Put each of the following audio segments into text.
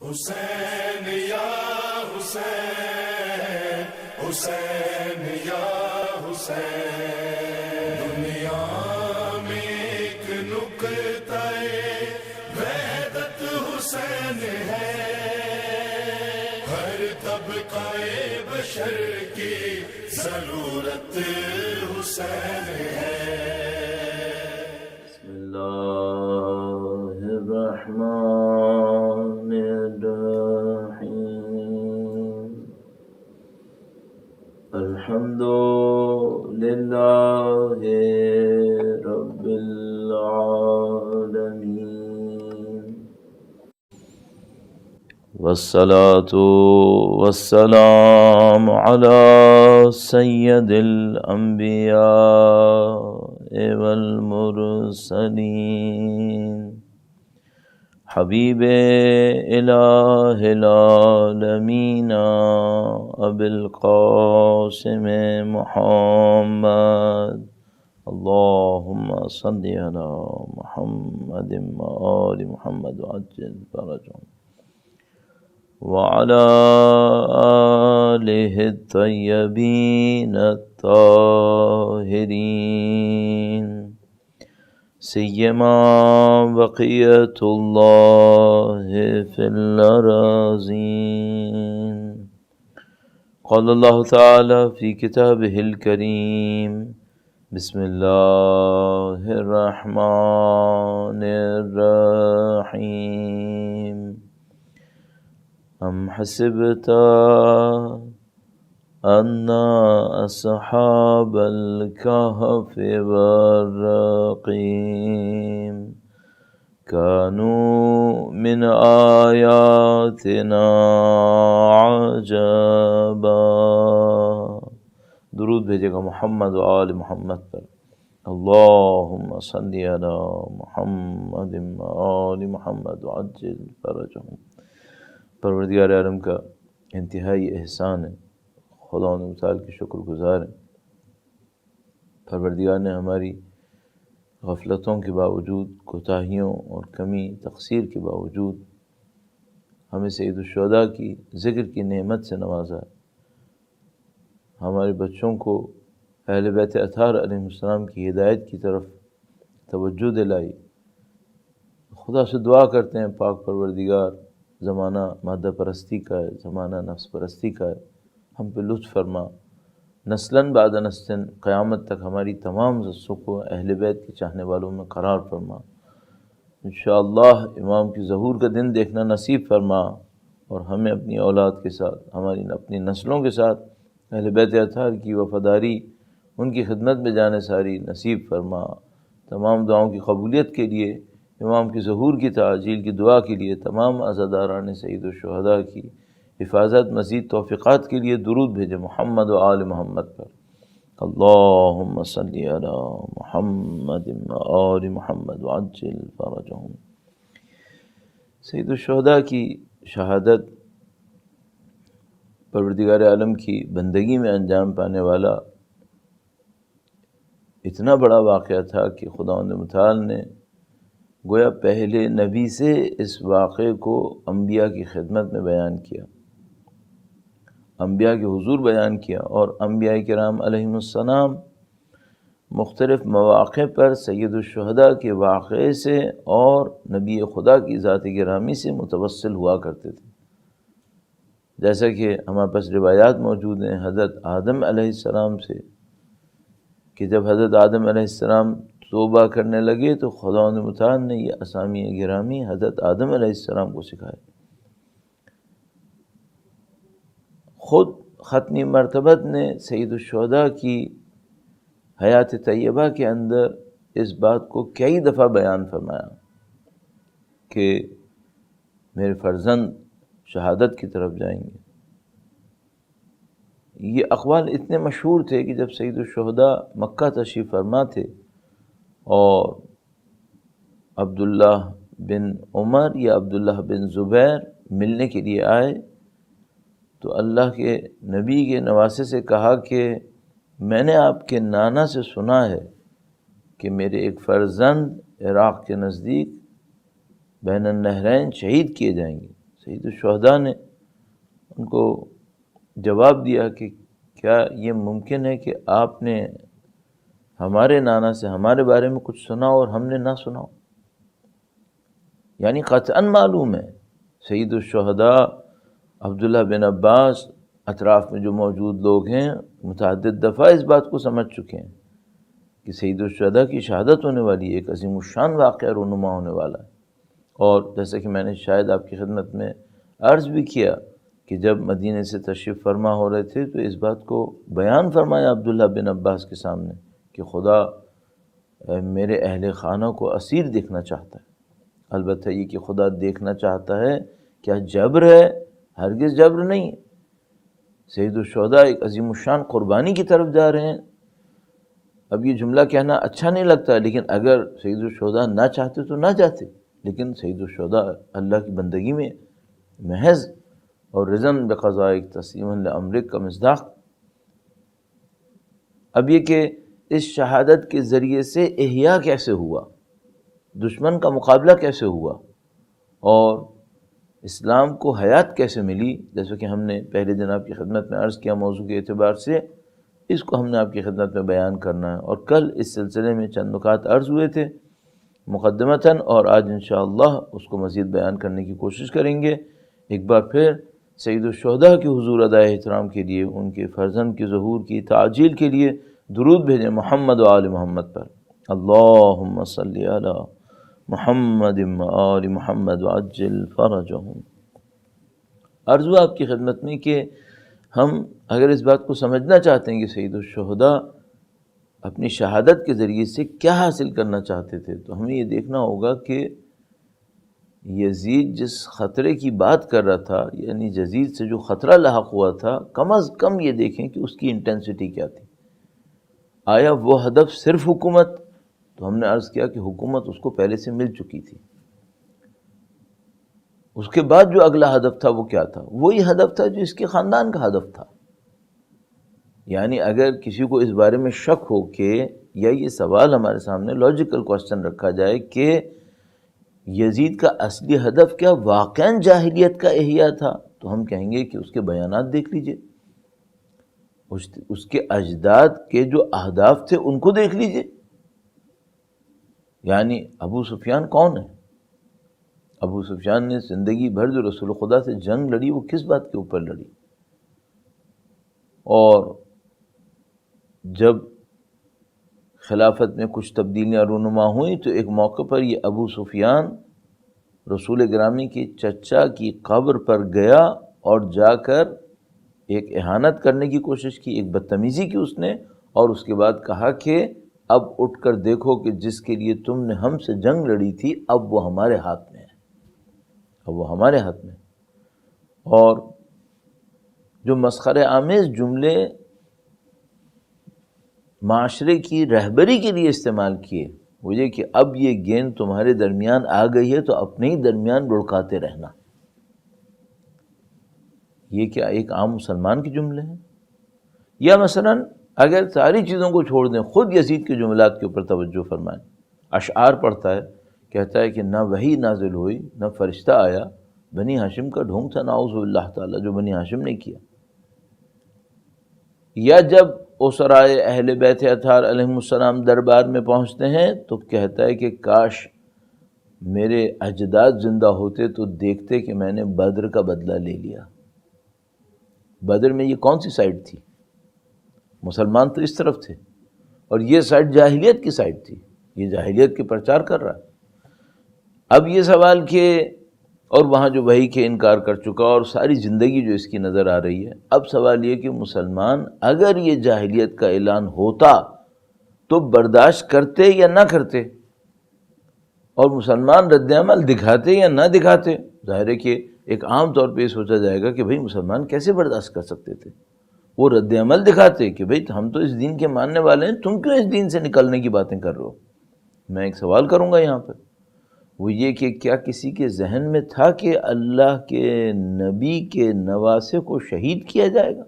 حسین یا حسین، حسین یا حسین، دنیا میں ایک نقطہ وحدت حسین ہے، ہر طبقہ بشر کی ضرورت حسین ہے۔ بسم اللہ الرحمن الرحیم، الحمد للہ رب العالمین، والصلاة والسلام علی سید الانبیاء والمرسلین، حبیب الہ العالمین ابی القاسم محمد، اللہم صلی علی محمد وآل محمد وعجل فرجهم وعلى آلہ الطیبین الطاہرین، سیما بقیت اللہ فی الارضین۔ قال اللہ تعالی فی کتابہ الکریم، بسم اللہ الرحمن الرحیم، ام حسبت ان اصحاب الکہف والرقیم كانوا من آیاتنا عجبا۔ درود بھیجے گا محمد و آل محمد پر، اللہم صلی علی محمد و آل محمد وعجل فرجهم۔ پروردگار عالم کا انتہائی احسان ہے، خدا متعال کی شکر گزار ہیں۔ پروردگار نے ہماری غفلتوں کے باوجود، کوتاہیوں اور کمی تقصیر کے باوجود ہمیں سید الشہداء کی ذکر کی نعمت سے نوازا، ہمارے بچوں کو اہل بیت اطہار علیہ السلام کی ہدایت کی طرف توجہ دلائی۔ خدا سے دعا کرتے ہیں پاک پروردگار، زمانہ مادہ پرستی کا ہے، زمانہ نفس پرستی کا ہے، ہم پہ لطف فرما، نسلاً بعد نسلاً قیامت تک ہماری تمام نسلوں کو اہل بیت کے چاہنے والوں میں قرار فرما۔ انشاءاللہ امام کی ظہور کا دن دیکھنا نصیب فرما، اور ہمیں اپنی اولاد کے ساتھ، ہماری اپنی نسلوں کے ساتھ اہل بیت اطہار کی وفاداری، ان کی خدمت میں جانے ساری نصیب فرما۔ تمام دعاؤں کی قبولیت کے لیے، امام کی ظہور کی تعجیل کی دعا کے لیے، تمام عزاداران سید الشہداء کی حفاظت، مزید توفیقات کے لیے درود بھیجے محمد و آل محمد پر، اللہم صلی علی محمد و آل محمد وعجل فرجهم۔ سید الشہداء کی شہادت پروردگار عالم کی بندگی میں انجام پانے والا اتنا بڑا واقعہ تھا کہ خداوند متعال نے گویا پہلے نبی سے اس واقعے کو انبیاء کی خدمت میں بیان کیا، انبیاء کے حضور بیان کیا، اور انبیاء کرام علیہم السلام مختلف مواقع پر سید الشہداء کے واقعے سے اور نبی خدا کی ذات گرامی سے متوسل ہوا کرتے تھے۔ جیسا کہ ہمارے پاس روایات موجود ہیں حضرت آدم علیہ السلام سے، کہ جب حضرت آدم علیہ السلام توبہ کرنے لگے تو خداوند متعال نے یہ اسامی گرامی حضرت آدم علیہ السلام کو سکھائے۔ خود ختمی مرتبت نے سید الشہداء کی حیات طیبہ کے اندر اس بات کو کئی دفعہ بیان فرمایا کہ میرے فرزند شہادت کی طرف جائیں گے۔ یہ اقوال اتنے مشہور تھے کہ جب سید الشہداء مکہ تشریف فرما تھے اور عبداللہ بن عمر یا عبداللہ بن زبیر ملنے کے لیے آئے تو اللہ کے نبی کے نواسے سے کہا کہ میں نے آپ کے نانا سے سنا ہے کہ میرے ایک فرزند عراق کے نزدیک بین النہرین شہید کیے جائیں گے۔ سید الشہداء نے ان کو جواب دیا کہ کیا یہ ممکن ہے کہ آپ نے ہمارے نانا سے ہمارے بارے میں کچھ سنا اور ہم نے نہ سنا ہو؟ یعنی قطعاً معلوم ہے سید الشہداء عبداللہ بن عباس اطراف میں جو موجود لوگ ہیں متعدد دفعہ اس بات کو سمجھ چکے ہیں کہ سید الشہداء کی شہادت ہونے والی ہے، ایک عظیم الشان واقعہ رونما ہونے والا ہے۔ اور جیسا کہ میں نے شاید آپ کی خدمت میں عرض بھی کیا کہ جب مدینے سے تشریف فرما ہو رہے تھے تو اس بات کو بیان فرمایا عبداللہ بن عباس کے سامنے کہ خدا میرے اہل خانہ کو اسیر دیکھنا چاہتا ہے۔ البتہ یہ کہ خدا دیکھنا چاہتا ہے کیا جبر ہے؟ ہرگز جبر نہیں۔ سید الشہداء ایک عظیم الشان قربانی کی طرف جا رہے ہیں۔ اب یہ جملہ کہنا اچھا نہیں لگتا، لیکن اگر سید الشہداء نہ چاہتے تو نہ جاتے، لیکن سید الشہداء اللہ کی بندگی میں محض اور رضن بقضائک تسلیما لامرک کا مصداق۔ اب یہ کہ اس شہادت کے ذریعے سے احیاء کیسے ہوا، دشمن کا مقابلہ کیسے ہوا، اور اسلام کو حیات کیسے ملی، جیسا کہ ہم نے پہلے دن آپ کی خدمت میں عرض کیا موضوع کے اعتبار سے، اس کو ہم نے آپ کی خدمت میں بیان کرنا ہے۔ اور کل اس سلسلے میں چند نکات عرض ہوئے تھے مقدمتاً، اور آج انشاءاللہ اس کو مزید بیان کرنے کی کوشش کریں گے۔ ایک بار پھر سید الشہداء کے حضور ادائے احترام کے لیے، ان کے فرزند کے ظہور کی تعجیل کے لیے درود بھیجیں محمد و آل محمد پر۔ اللہم صلی علی محمد و آل محمد وعجل فرجہم۔ عرض ہوا آپ کی خدمت میں کہ ہم اگر اس بات کو سمجھنا چاہتے ہیں کہ سید الشہداء اپنی شہادت کے ذریعے سے کیا حاصل کرنا چاہتے تھے، تو ہمیں یہ دیکھنا ہوگا کہ یزید جس خطرے کی بات کر رہا تھا، یعنی یزید سے جو خطرہ لاحق ہوا تھا، کم از کم یہ دیکھیں کہ اس کی انٹینسٹی کیا تھی۔ آیا وہ ہدف صرف حکومت؟ تو ہم نے عرض کیا کہ حکومت اس کو پہلے سے مل چکی تھی۔ اس کے بعد جو اگلا ہدف تھا وہ کیا تھا؟ وہی ہدف تھا جو اس کے خاندان کا ہدف تھا۔ یعنی اگر کسی کو اس بارے میں شک ہو کہ، یا یہ سوال ہمارے سامنے لاجیکل کوسچن رکھا جائے کہ یزید کا اصلی ہدف کیا واقعاً جاہلیت کا احیاء تھا، تو ہم کہیں گے کہ اس کے بیانات دیکھ لیجئے، اس کے اجداد کے جو اہداف تھے ان کو دیکھ لیجئے۔ یعنی ابو سفیان کون ہے؟ ابو سفیان نے زندگی بھر جو رسول خدا سے جنگ لڑی وہ کس بات کے اوپر لڑی؟ اور جب خلافت میں کچھ تبدیلیاں رونما ہوئیں تو ایک موقع پر یہ ابو سفیان رسول گرامی کی چچا کی قبر پر گیا اور جا کر ایک اہانت کرنے کی کوشش کی، ایک بدتمیزی کی اس نے، اور اس کے بعد کہا کہ اب اٹھ کر دیکھو کہ جس کے لیے تم نے ہم سے جنگ لڑی تھی اب وہ ہمارے ہاتھ میں ہے، اب وہ ہمارے ہاتھ میں۔ اور جو مسخرے آمیز جملے معاشرے کی رہبری کے لیے استعمال کیے وہ یہ کہ اب یہ گیند تمہارے درمیان آ گئی ہے تو اپنے ہی درمیان لڑکاتے رہنا۔ یہ کیا ایک عام مسلمان کے جملے ہیں؟ یا مثلاً اگر ساری چیزوں کو چھوڑ دیں، خود یزید کے جملات کے اوپر توجہ فرمائیں۔ اشعار پڑھتا ہے، کہتا ہے کہ نہ وحی نازل ہوئی نہ فرشتہ آیا، بنی ہاشم کا ڈھونگ تھا نعوذ باللہ تعالیٰ، جو بنی ہاشم نے کیا۔ یا جب اسرائے اہل بیت اطہار علیہم السلام دربار میں پہنچتے ہیں تو کہتا ہے کہ کاش میرے اجداد زندہ ہوتے تو دیکھتے کہ میں نے بدر کا بدلہ لے لیا۔ بدر میں یہ کون سی سائڈ تھی؟ مسلمان تو اس طرف تھے، اور یہ سائڈ جاہلیت کی سائڈ تھی، یہ جاہلیت کے پرچار کر رہا ہے۔ اب یہ سوال کہ، اور وہاں جو وحی کے انکار کر چکا اور ساری زندگی جو اس کی نظر آ رہی ہے، اب سوال یہ کہ مسلمان اگر یہ جاہلیت کا اعلان ہوتا تو برداشت کرتے یا نہ کرتے، اور مسلمان رد عمل دکھاتے یا نہ دکھاتے؟ ظاہر ہے کہ ایک عام طور پہ یہ سوچا جائے گا کہ بھئی مسلمان کیسے برداشت کر سکتے تھے؟ وہ رد عمل دکھاتے کہ بھئی ہم تو اس دین کے ماننے والے ہیں، تم کیوں اس دین سے نکلنے کی باتیں کر رہے ہو؟ میں ایک سوال کروں گا یہاں پہ، وہ یہ کہ کیا کسی کے ذہن میں تھا کہ اللہ کے نبی کے نواسے کو شہید کیا جائے گا؟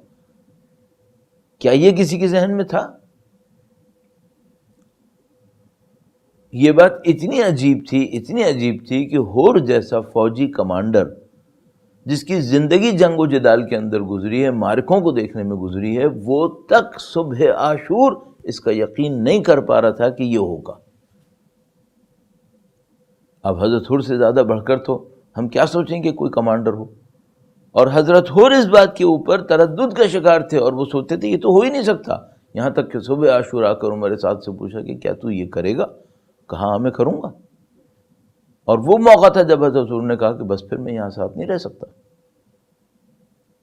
کیا یہ کسی کے ذہن میں تھا؟ یہ بات اتنی عجیب تھی کہ ہور جیسا فوجی کمانڈر جس کی زندگی جنگ و جدال کے اندر گزری ہے، معرکوں کو دیکھنے میں گزری ہے، وہ تک صبح عاشور اس کا یقین نہیں کر پا رہا تھا کہ یہ ہوگا۔ اب حضرت حر سے زیادہ بڑھ کر تو ہم کیا سوچیں کہ کوئی کمانڈر ہو، اور حضرت حر اس بات کے اوپر تردد کا شکار تھے اور وہ سوچتے تھے یہ تو ہو ہی نہیں سکتا، یہاں تک کہ صبح عاشور آ کر عمر سعد سے پوچھا کہ کیا تو یہ کرے گا؟ کہا ہاں میں کروں گا۔ اور وہ موقع تھا جب حضرت حر نے کہا کہ بس پھر میں یہاں ساتھ نہیں رہ سکتا۔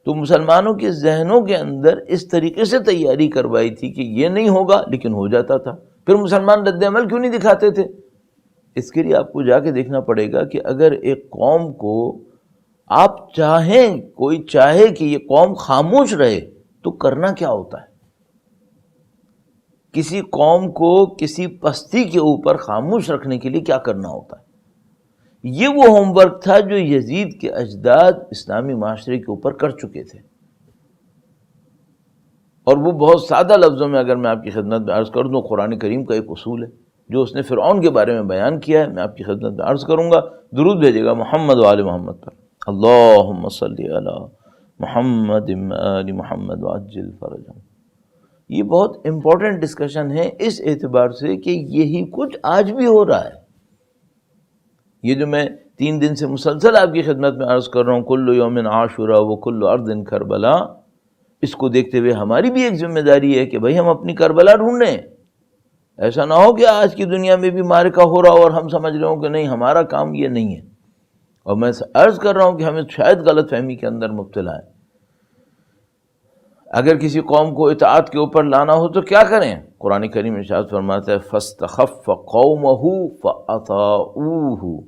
تو مسلمانوں کے ذہنوں کے اندر اس طریقے سے تیاری کروائی تھی کہ یہ نہیں ہوگا، لیکن ہو جاتا تھا۔ پھر مسلمان رد عمل کیوں نہیں دکھاتے تھے؟ اس کے لیے آپ کو جا کے دیکھنا پڑے گا کہ اگر ایک قوم کو آپ چاہیں، کوئی چاہے کہ یہ قوم خاموش رہے تو کرنا کیا ہوتا ہے؟ کسی قوم کو کسی پستی کے اوپر خاموش رکھنے کے لیے کیا کرنا ہوتا ہے؟ یہ وہ ہوم ورک تھا جو یزید کے اجداد اسلامی معاشرے کے اوپر کر چکے تھے، اور وہ بہت سادہ لفظوں میں اگر میں آپ کی خدمت میں عرض کر دوں، قرآن کریم کا ایک اصول ہے جو اس نے فرعون کے بارے میں بیان کیا ہے، میں آپ کی خدمت میں عرض کروں گا۔ درود بھیجے گا محمد و آل محمد پر، اللہم صلی علی محمد آل محمد وعجل فرجہم۔ یہ بہت امپورٹنٹ ڈسکشن ہے اس اعتبار سے کہ یہی کچھ آج بھی ہو رہا ہے۔ یہ جو میں 3 دن سے مسلسل آپ کی خدمت میں عرض کر رہا ہوں، کل یوم عاشورا و کل ارض کربلا، اس کو دیکھتے ہوئے ہماری بھی ایک ذمہ داری ہے کہ بھئی ہم اپنی کربلا ڈھونڈیں۔ ایسا نہ ہو کہ آج کی دنیا میں بھی معرکہ ہو رہا ہو اور ہم سمجھ رہے ہوں کہ نہیں ہمارا کام یہ نہیں ہے، اور میں عرض کر رہا ہوں کہ ہمیں شاید غلط فہمی کے اندر مبتلا ہے۔ اگر کسی قوم کو اطاعت کے اوپر لانا ہو تو کیا کریں؟ قرآن کریم ارشاد فرماتا ہے فاستخف قومہ فاطاعوہ،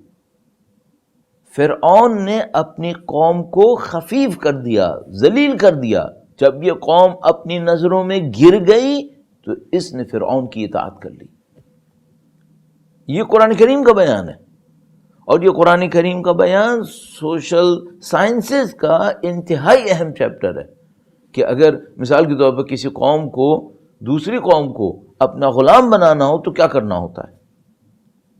فرعون نے اپنی قوم کو خفیف کر دیا، ذلیل کر دیا۔ جب یہ قوم اپنی نظروں میں گر گئی تو اس نے فرعون کی اطاعت کر لی۔ یہ قرآن کریم کا بیان ہے، اور یہ قرآن کریم کا بیان سوشل سائنسز کا انتہائی اہم چیپٹر ہے کہ اگر مثال کے طور پر کسی قوم کو دوسری قوم کو اپنا غلام بنانا ہو تو کیا کرنا ہوتا ہے۔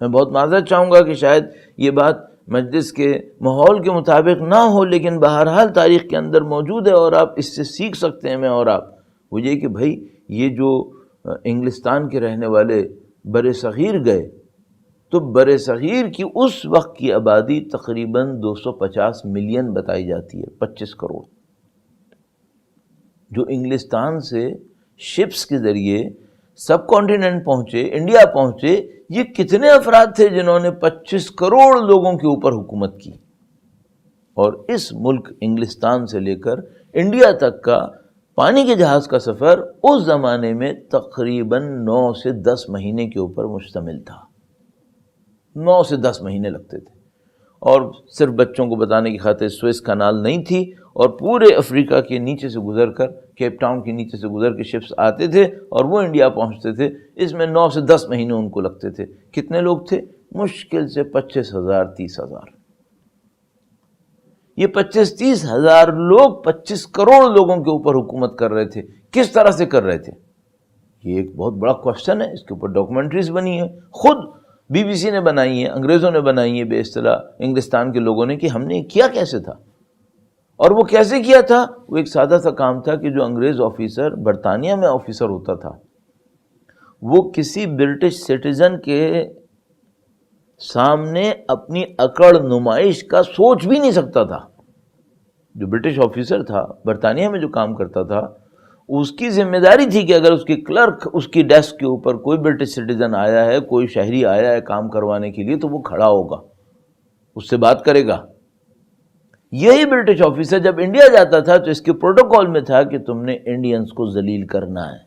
میں بہت معذرت چاہوں گا کہ شاید یہ بات مجلس کے ماحول کے مطابق نہ ہو، لیکن بہرحال تاریخ کے اندر موجود ہے اور آپ اس سے سیکھ سکتے ہیں میں اور آپ۔ وہ یہ کہ بھائی یہ جو انگلستان کے رہنے والے بر صغیر گئے تو بر صغیر کی اس وقت کی آبادی تقریباً 250 ملین بتائی جاتی ہے، 25 کروڑ، جو انگلستان سے شپس کے ذریعے سب کانٹیننٹ پہنچے، انڈیا پہنچے۔ یہ کتنے افراد تھے جنہوں نے 25 کروڑ لوگوں کے اوپر حکومت کی؟ اور اس ملک انگلستان سے لے کر انڈیا تک کا پانی کے جہاز کا سفر اس زمانے میں تقریباً 9 سے 10 مہینے کے اوپر مشتمل تھا۔ 9 سے 10 مہینے لگتے تھے، اور صرف بچوں کو بتانے کی خاطر سوئس کانال نہیں تھی، اور پورے افریقہ کے نیچے سے گزر کر، کیپ ٹاؤن کے نیچے سے گزر کے شپس آتے تھے اور وہ انڈیا پہنچتے تھے۔ اس میں 9 سے 10 مہینے ان کو لگتے تھے۔ کتنے لوگ تھے؟ مشکل سے 25,000 30,000۔ یہ 25-30 ہزار لوگ 25 کروڑ لوگوں کے اوپر حکومت کر رہے تھے۔ کس طرح سے کر رہے تھے؟ یہ ایک بہت بڑا کوشچن ہے، اس کے اوپر ڈاکومنٹریز بنی ہیں، خود بی بی سی نے بنائی ہیں، انگریزوں نے بنائی ہیں، بے اصطلاح انگلستان کے لوگوں نے، کہ ہم نے کیا کیسے تھا اور وہ کیسے کیا تھا۔ وہ ایک سادہ سا کام تھا کہ جو انگریز آفیسر برطانیہ میں آفیسر ہوتا تھا، وہ کسی برٹش سٹیزن کے سامنے اپنی اکڑ نمائش کا سوچ بھی نہیں سکتا تھا۔ جو برٹش آفیسر تھا برطانیہ میں جو کام کرتا تھا، اس کی ذمہ داری تھی کہ اگر اس کی کلرک اس کی ڈیسک کے اوپر کوئی برٹش سٹیزن آیا ہے، کوئی شہری آیا ہے کام کروانے کے لیے، تو وہ کھڑا ہوگا، اس سے بات کرے گا۔ یہی برٹش آفیسر جب انڈیا جاتا تھا تو اس کے پروٹوکول میں تھا کہ تم نے انڈینز کو ذلیل کرنا ہے۔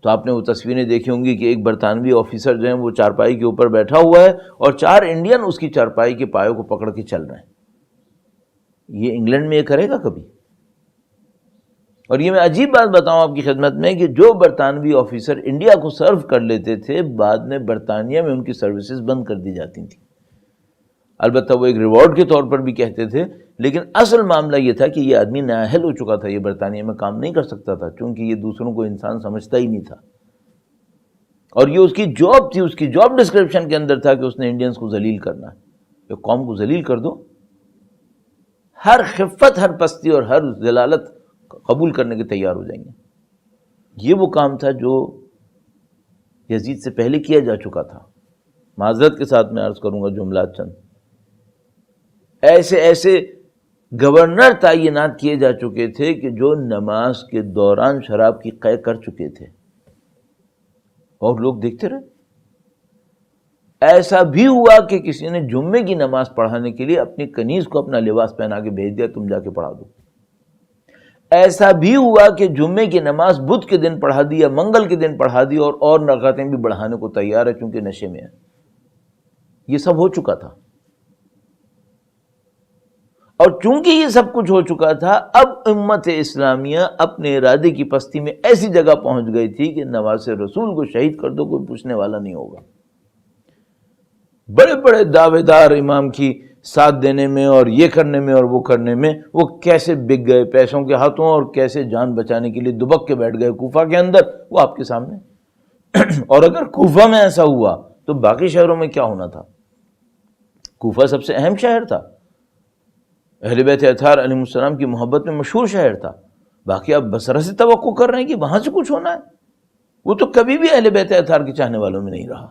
تو آپ نے وہ تصویریں دیکھی ہوں گی کہ ایک برطانوی آفیسر جو ہیں وہ چارپائی کے اوپر بیٹھا ہوا ہے اور 4 انڈین اس کی چارپائی کے پایوں کو پکڑ کے چل رہے ہیں۔ یہ انگلینڈ میں یہ کرے گا کبھی؟ اور یہ میں عجیب بات بتاؤں آپ کی خدمت میں کہ جو برطانوی آفیسر انڈیا کو سرو کر لیتے تھے، بعد میں برطانیہ میں ان کی سروسز بند کر دی جاتی تھیں۔ البتہ وہ ایک ریوارڈ کے طور پر بھی کہتے تھے، لیکن اصل معاملہ یہ تھا کہ یہ آدمی نااہل ہو چکا تھا، یہ برطانیہ میں کام نہیں کر سکتا تھا، چونکہ یہ دوسروں کو انسان سمجھتا ہی نہیں تھا، اور یہ اس کی جاب تھی، اس کی جاب ڈسکرپشن کے اندر تھا کہ اس نے انڈینز کو ذلیل کرنا ہے۔ ایک قوم کو ذلیل کر دو، ہر خفت، ہر پستی اور ہر ذلالت قبول کرنے کے تیار ہو جائیں گے۔ یہ وہ کام تھا جو یزید سے پہلے کیا جا چکا تھا۔ معذرت کے ساتھ میں عرض کروں گا جملات چند، ایسے ایسے گورنر تعینات کیے جا چکے تھے کہ جو نماز کے دوران شراب کی قے کر چکے تھے اور لوگ دیکھتے رہے۔ ایسا بھی ہوا کہ کسی نے جمعے کی نماز پڑھانے کے لیے اپنی کنیز کو اپنا لباس پہنا کے بھیج دیا، تم جا کے پڑھا دو۔ ایسا بھی ہوا کہ جمعے کی نماز بدھ کے دن پڑھا دی یا منگل کے دن پڑھا دی، اور رکعتیں بھی بڑھانے کو تیار ہے چونکہ نشے میں ہے۔ یہ سب ہو چکا تھا، اور چونکہ یہ سب کچھ ہو چکا تھا، اب امت اسلامیہ اپنے ارادے کی پستی میں ایسی جگہ پہنچ گئی تھی کہ نواسے رسول کو شہید کر دو، کوئی پوچھنے والا نہیں ہوگا۔ بڑے بڑے دعوے دار امام کی ساتھ دینے میں اور یہ کرنے میں اور وہ کرنے میں، وہ کیسے بک گئے پیسوں کے ہاتھوں اور کیسے جان بچانے کے لیے دبک کے بیٹھ گئے کوفہ کے اندر، وہ آپ کے سامنے۔ اور اگر کوفہ میں ایسا ہوا تو باقی شہروں میں کیا ہونا تھا؟ کوفہ سب سے اہم شہر تھا، اہل بیت اطہار علیہ السلام کی محبت میں مشہور شہر تھا۔ باقی آپ بصرہ سے توقع کر رہے ہیں کہ وہاں سے کچھ ہونا ہے، وہ تو کبھی بھی اہل بیت اطہار کے چاہنے والوں میں نہیں رہا۔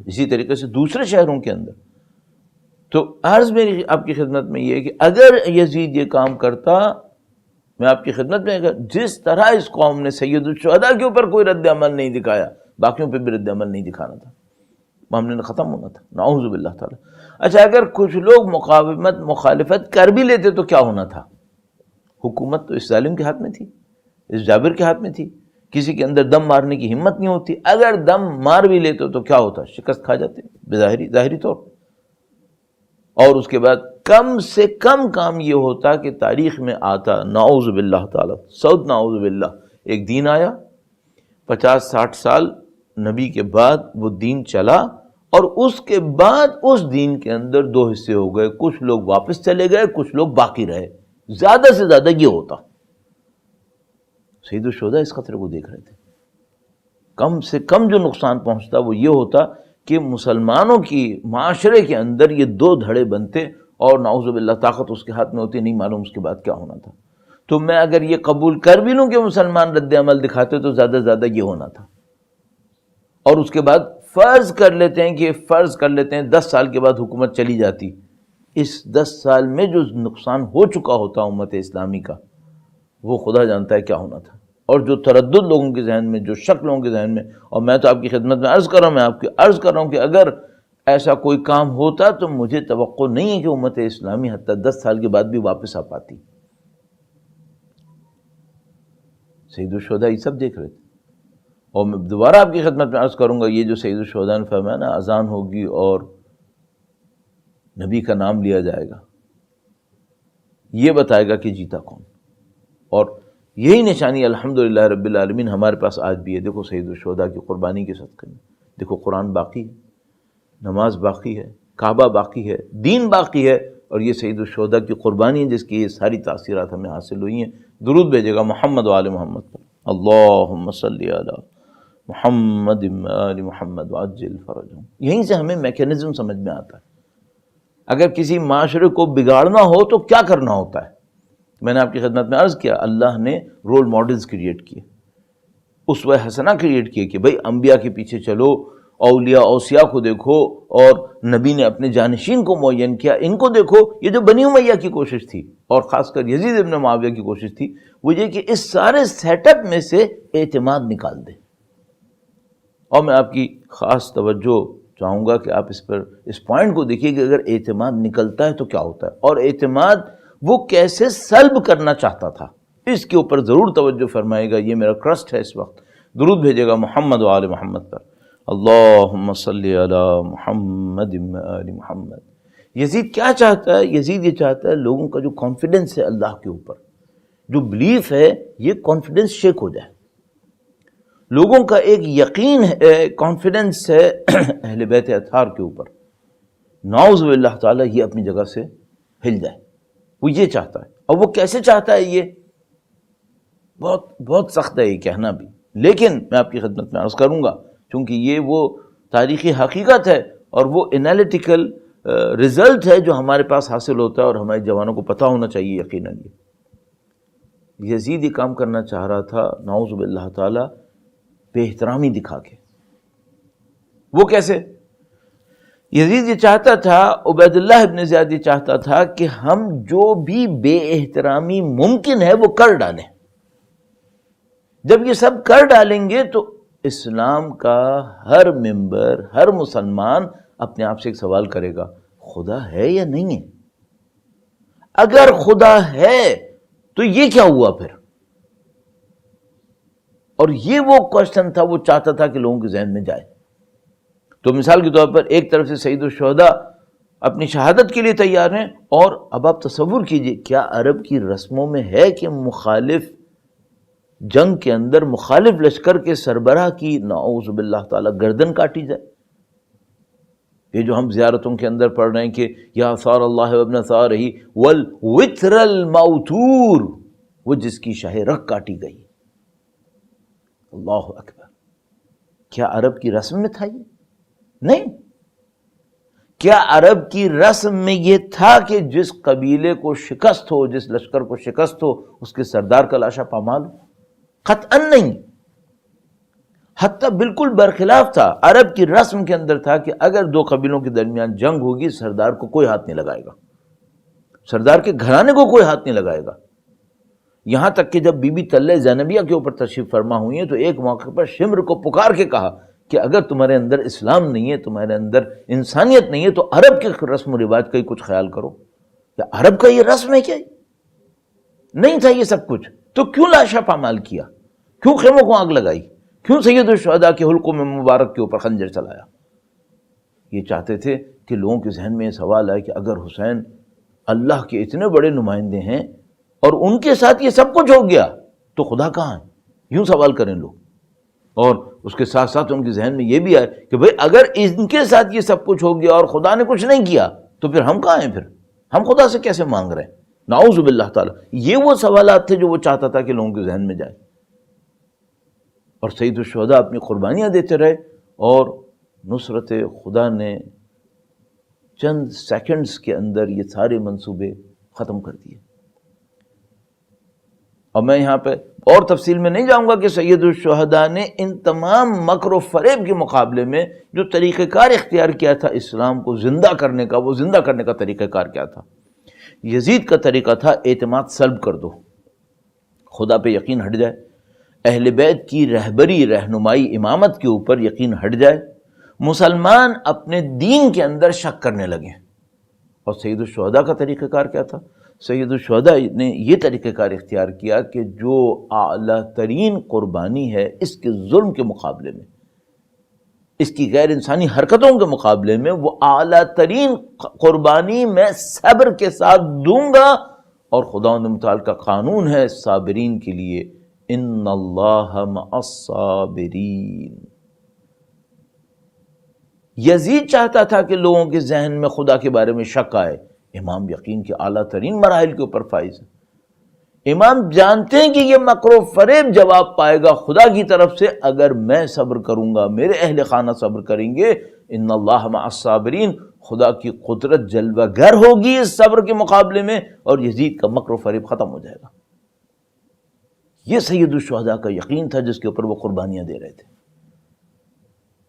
اسی طریقے سے دوسرے شہروں کے اندر۔ تو عرض میری آپ کی خدمت میں یہ ہے کہ اگر یزید یہ کام کرتا، میں آپ کی خدمت میں، اگر جس طرح اس قوم نے سید الشہداء کے اوپر کوئی رد عمل نہیں دکھایا، باقیوں پہ بھی رد عمل نہیں دکھانا تھا، معاملے نے ختم ہونا تھا، نعوذ باللہ تعالی۔ اچھا، اگر کچھ لوگ مخالفت کر بھی لیتے تو کیا ہونا تھا؟ حکومت تو اس ظالم کے ہاتھ میں تھی، اس جابر کے ہاتھ میں تھی، کسی کے اندر دم مارنے کی ہمت نہیں ہوتی۔ اگر دم مار بھی لیتے تو کیا ہوتا؟ شکست کھا جاتے ظاہری طور۔ اور اس کے بعد کم سے کم کام یہ ہوتا کہ تاریخ میں آتا، نعوذ باللہ تعالی، سعود نعوذ باللہ، ایک دین آیا 50-60 سال نبی کے بعد، وہ دین چلا، اور اس کے بعد اس دین کے اندر دو حصے ہو گئے، کچھ لوگ واپس چلے گئے، کچھ لوگ باقی رہے۔ زیادہ سے زیادہ یہ ہوتا۔ سید الشہداء اس خطرے کو دیکھ رہے تھے۔ کم سے کم جو نقصان پہنچتا وہ یہ ہوتا کہ مسلمانوں کی معاشرے کے اندر یہ دو دھڑے بنتے، اور نعوذ باللہ طاقت اس کے ہاتھ میں ہوتی، نہیں معلوم اس کے بعد کیا ہونا تھا۔ تو میں اگر یہ قبول کر بھی لوں کہ مسلمان رد عمل دکھاتے تو زیادہ سے زیادہ یہ ہونا تھا۔ اور اس کے بعد فرض کر لیتے ہیں 10 سال کے بعد حکومت چلی جاتی، اس 10 سال میں جو نقصان ہو چکا ہوتا امت اسلامی کا، وہ خدا جانتا ہے کیا ہونا تھا۔ اور جو تردد لوگوں کے ذہن میں، جو شک لوگوں کے ذہن میں، اور میں تو آپ کی خدمت میں عرض کر رہا ہوں کہ اگر ایسا کوئی کام ہوتا تو مجھے توقع نہیں ہے کہ امت اسلامی حتیٰ 10 سال کے بعد بھی واپس آ پاتی۔ سید الشہداء یہ سب دیکھ رہے تھے۔ اور میں دوبارہ آپ کی خدمت میں عرض کروں گا، یہ جو سید الشہداء نے فرمایا نا، اذان ہوگی اور نبی کا نام لیا جائے گا، یہ بتائے گا کہ جیتا کون۔ اور یہی نشانی الحمدللہ رب العالمین ہمارے پاس آج بھی ہے۔ دیکھو سید الشہداء کی قربانی کے صدقے میں، دیکھو قرآن باقی ہے، نماز باقی ہے، کعبہ باقی ہے، دین باقی ہے، اور یہ سید الشہداء کی قربانی ہے جس کی یہ ساری تاثیرات ہمیں حاصل ہوئی ہیں۔ درود بھیجے گا محمد و آل محمد پر، اللہم صلی علی محمد آل محمد وعجل فرجہم۔ یہیں سے ہمیں میکینزم سمجھ میں آتا ہے۔ اگر کسی معاشرے کو بگاڑنا ہو تو کیا کرنا ہوتا ہے؟ میں نے آپ کی خدمت میں عرض کیا، اللہ نے رول ماڈلز کریٹ کیے، اسوہ حسنہ کریٹ کیے کہ بھئی انبیاء کے پیچھے چلو، اولیاء اوصیاء کو دیکھو، اور نبی نے اپنے جانشین کو معین کیا، ان کو دیکھو۔ یہ جو بنی امیہ کی کوشش تھی، اور خاص کر یزید ابن معاویہ کی کوشش تھی، وہ یہ کہ اس سارے سیٹ اپ میں سے اعتماد نکال دے۔ اور میں آپ کی خاص توجہ چاہوں گا کہ آپ اس پوائنٹ کو دیکھیے کہ اگر اعتماد نکلتا ہے تو کیا ہوتا ہے، اور اعتماد وہ کیسے سلب کرنا چاہتا تھا، اس کے اوپر ضرور توجہ فرمائے گا۔ یہ میرا ٹرسٹ ہے اس وقت۔ درود بھیجے گا محمد و آل محمد پر، اللہم صلی علی محمد و آل محمد۔ یزید کیا چاہتا ہے؟ یزید یہ چاہتا ہے لوگوں کا جو کانفیڈنس ہے اللہ کے اوپر، جو بلیف ہے، یہ کانفیڈنس شیک ہو جائے۔ لوگوں کا ایک یقین ہے، کانفیڈنس ہے اہل بیت اطہار کے اوپر، نعوذ باللہ تعالی یہ اپنی جگہ سے ہل جائے۔ وہ یہ چاہتا ہے۔ اور وہ کیسے چاہتا ہے؟ یہ بہت سخت ہے یہ کہنا بھی، لیکن میں آپ کی خدمت میں عرض کروں گا، چونکہ یہ وہ تاریخی حقیقت ہے، اور وہ انالیٹیکل رزلٹ ہے جو ہمارے پاس حاصل ہوتا ہے، اور ہمارے جوانوں کو پتہ ہونا چاہیے یقیناً یزید یہ کام کرنا چاہ رہا تھا نعوذ باللہ تعالی بے احترامی دکھا کے۔ وہ کیسے؟ یزید یہ چاہتا تھا، عبید اللہ ابن زیاد یہ چاہتا تھا کہ ہم جو بھی بے احترامی ممکن ہے وہ کر ڈالیں۔ جب یہ سب کر ڈالیں گے تو اسلام کا ہر ممبر، ہر مسلمان اپنے آپ سے ایک سوال کرے گا، خدا ہے یا نہیں ہے؟ اگر خدا ہے تو یہ کیا ہوا پھر؟ اور یہ وہ کوشچن تھا، وہ چاہتا تھا کہ لوگوں کے ذہن میں جائے۔ تو مثال کے طور پر ایک طرف سے سید الشہداء اپنی شہادت کے لیے تیار ہیں، اور اب آپ تصور کیجئے کیا عرب کی رسموں میں ہے کہ مخالف جنگ کے اندر مخالف لشکر کے سربراہ کی نعوذ باللہ تعالی گردن کاٹی جائے؟ یہ جو ہم زیارتوں کے اندر پڑھ رہے ہیں کہ یا ثار اللہ وابن ثارہ والوتر الموتور، وہ جس کی شاہ رگ کاٹی گئی۔ اللہ اکبر! کیا عرب کی رسم میں تھا یہ؟ نہیں۔ کیا عرب کی رسم میں یہ تھا کہ جس قبیلے کو شکست ہو، جس لشکر کو شکست ہو، اس کے سردار کا لاشا پامال ہو؟ قطعاً نہیں۔ حتیٰ بالکل برخلاف تھا، عرب کی رسم کے اندر تھا کہ اگر دو قبیلوں کے درمیان جنگ ہوگی، سردار کو کوئی ہاتھ نہیں لگائے گا، سردار کے گھرانے کو کوئی ہاتھ نہیں لگائے گا۔ یہاں تک کہ جب بی بی طلحہ زینبیہ کے اوپر تشریف فرما ہوئی ہیں تو ایک موقع پر شمر کو پکار کے کہا کہ اگر تمہارے اندر اسلام نہیں ہے، تمہارے اندر انسانیت نہیں ہے، تو عرب کے رسم و رواج کا ہی کچھ خیال کرو۔ کیا عرب کا یہ رسم ہے؟ کیا نہیں تھا یہ سب کچھ؟ تو کیوں لاشا پامال کیا؟ کیوں خیموں کو آگ لگائی؟ کیوں سید الشہداء کے حلقوں میں مبارک کے اوپر خنجر چلایا؟ یہ چاہتے تھے کہ لوگوں کے ذہن میں یہ سوال آئے کہ اگر حسین اللہ کے اتنے بڑے نمائندے ہیں اور ان کے ساتھ یہ سب کچھ ہو گیا تو خدا کہاں ہے؟ یوں سوال کریں لوگ۔ اور اس کے ساتھ ساتھ ان کے ذہن میں یہ بھی آئے کہ بھئی اگر ان کے ساتھ یہ سب کچھ ہو گیا اور خدا نے کچھ نہیں کیا تو پھر ہم کہاں ہیں؟ پھر ہم خدا سے کیسے مانگ رہے ہیں؟ نعوذ باللہ تعالی۔ یہ وہ سوالات تھے جو وہ چاہتا تھا کہ لوگوں کے ذہن میں جائے۔ اور سید الشہداء اپنی قربانیاں دیتے رہے، اور نصرت خدا نے چند سیکنڈز کے اندر یہ سارے منصوبے ختم کر دیے۔ اور میں یہاں پہ اور تفصیل میں نہیں جاؤں گا کہ سید الشہداء نے ان تمام مکر و فریب کے مقابلے میں جو طریقہ کار اختیار کیا تھا اسلام کو زندہ کرنے کا، وہ زندہ کرنے کا طریقہ کار کیا تھا؟ یزید کا طریقہ تھا اعتماد سلب کر دو، خدا پہ یقین ہٹ جائے، اہل بیت کی رہبری، رہنمائی، امامت کے اوپر یقین ہٹ جائے، مسلمان اپنے دین کے اندر شک کرنے لگے۔ اور سید الشہداء کا طریقہ کار کیا تھا؟ سید الشہداء نے یہ طریقہ کار اختیار کیا کہ جو اعلیٰ ترین قربانی ہے اس کے ظلم کے مقابلے میں، اس کی غیر انسانی حرکتوں کے مقابلے میں، وہ اعلیٰ ترین قربانی میں صبر کے ساتھ دوں گا۔ اور خداوند متعال کا قانون ہے صابرین کے لیے، ان اللہ مع الصابرین۔ یزید چاہتا تھا کہ لوگوں کے ذہن میں خدا کے بارے میں شک آئے، امام یقین کے اعلیٰ ترین مراحل کے اوپر فائز ہے۔ امام جانتے ہیں کہ یہ مکر و فریب جواب پائے گا خدا کی طرف سے اگر میں صبر کروں گا، میرے اہل خانہ صبر کریں گے، ان اللہ مع الصابرین، خدا کی قدرت جلوہ گر ہوگی اس صبر کے مقابلے میں، اور یزید کا مکر و فریب ختم ہو جائے گا۔ یہ سید الشہداء کا یقین تھا جس کے اوپر وہ قربانیاں دے رہے تھے،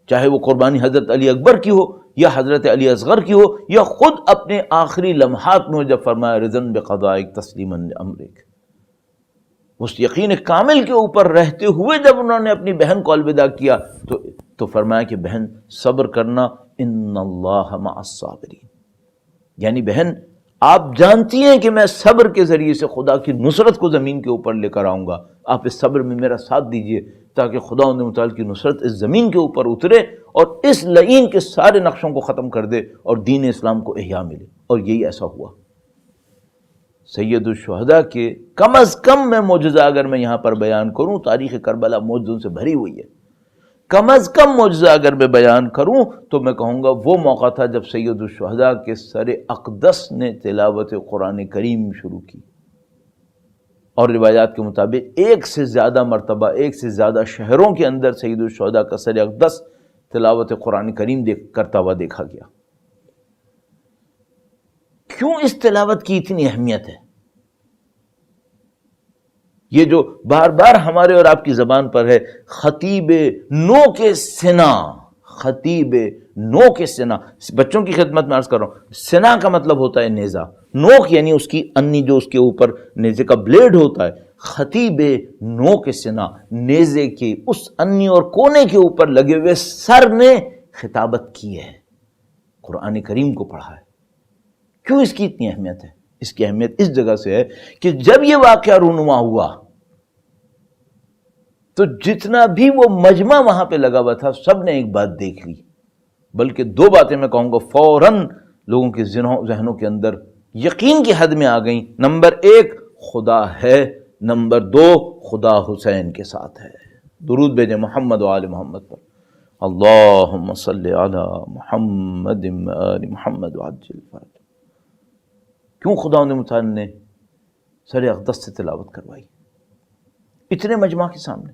چاہے وہ قربانی حضرت علی اکبر کی ہو یا حضرت علی اصغر کی ہو، یا خود اپنے آخری لمحات میں جب فرمایا رضن بقضائک تسلیما لامرک، اس یقین کامل کے اوپر رہتے ہوئے جب انہوں نے اپنی بہن کو الوداع کیا تو فرمایا کہ بہن صبر کرنا، ان اللہ مع الصابرین، یعنی بہن آپ جانتی ہیں کہ میں صبر کے ذریعے سے خدا کی نصرت کو زمین کے اوپر لے کر آؤں گا، آپ اس صبر میں میرا ساتھ دیجئے تاکہ خداوند متعال کی نصرت اس زمین کے اوپر اترے اور اس لعین کے سارے نقشوں کو ختم کر دے اور دین اسلام کو احیاء ملے۔ اور یہی ایسا ہوا۔ سید الشہداء کے کم از کم میں معجزہ اگر میں یہاں پر بیان کروں، تاریخ کربلا معجزوں سے بھری ہوئی ہے، کم از کم معجزہ اگر میں بیان کروں تو میں کہوں گا وہ موقع تھا جب سید الشہداء کے سر اقدس نے تلاوت قرآن کریم شروع کی، اور روایات کے مطابق ایک سے زیادہ مرتبہ، ایک سے زیادہ شہروں کے اندر سید الشہداء کا سر اقدس تلاوت قرآن کریم کرتا ہوا دیکھا گیا۔ کیوں اس تلاوت کی اتنی اہمیت ہے؟ یہ جو بار بار ہمارے اور آپ کی زبان پر ہے، خطیب نو کے سنا، خطیب نو کے سنا. بچوں کی خدمت میں عرض کر رہا ہوں، سنا کا مطلب ہوتا ہے نیزہ، نوک یعنی اس کی انی جو اس کے اوپر نیزے کا بلیڈ ہوتا ہے. خطیب نو کے سنا، نیزے کی اس انی اور کونے کے اوپر لگے ہوئے سر نے خطابت کی ہے، قرآن کریم کو پڑھا ہے. کیوں اس کی اتنی اہمیت ہے؟ اس کی اہمیت اس جگہ سے ہے کہ جب یہ واقعہ رونما ہوا تو جتنا بھی وہ مجمع وہاں پہ لگا ہوا تھا سب نے ایک بات دیکھ لی، بلکہ دو باتیں میں کہوں گا فوراً لوگوں کے ذہنوں کے اندر یقین کی حد میں آ گئیں. نمبر ایک، خدا ہے. نمبر دو، خدا حسین کے ساتھ ہے. درود بھیجیں محمد و آل محمد پر. اللہم صلی علی محمد و آل محمد وعجل فرج. کیوں خدا متعال نے سر اقدس سے تلاوت کروائی اتنے مجمع کے سامنے؟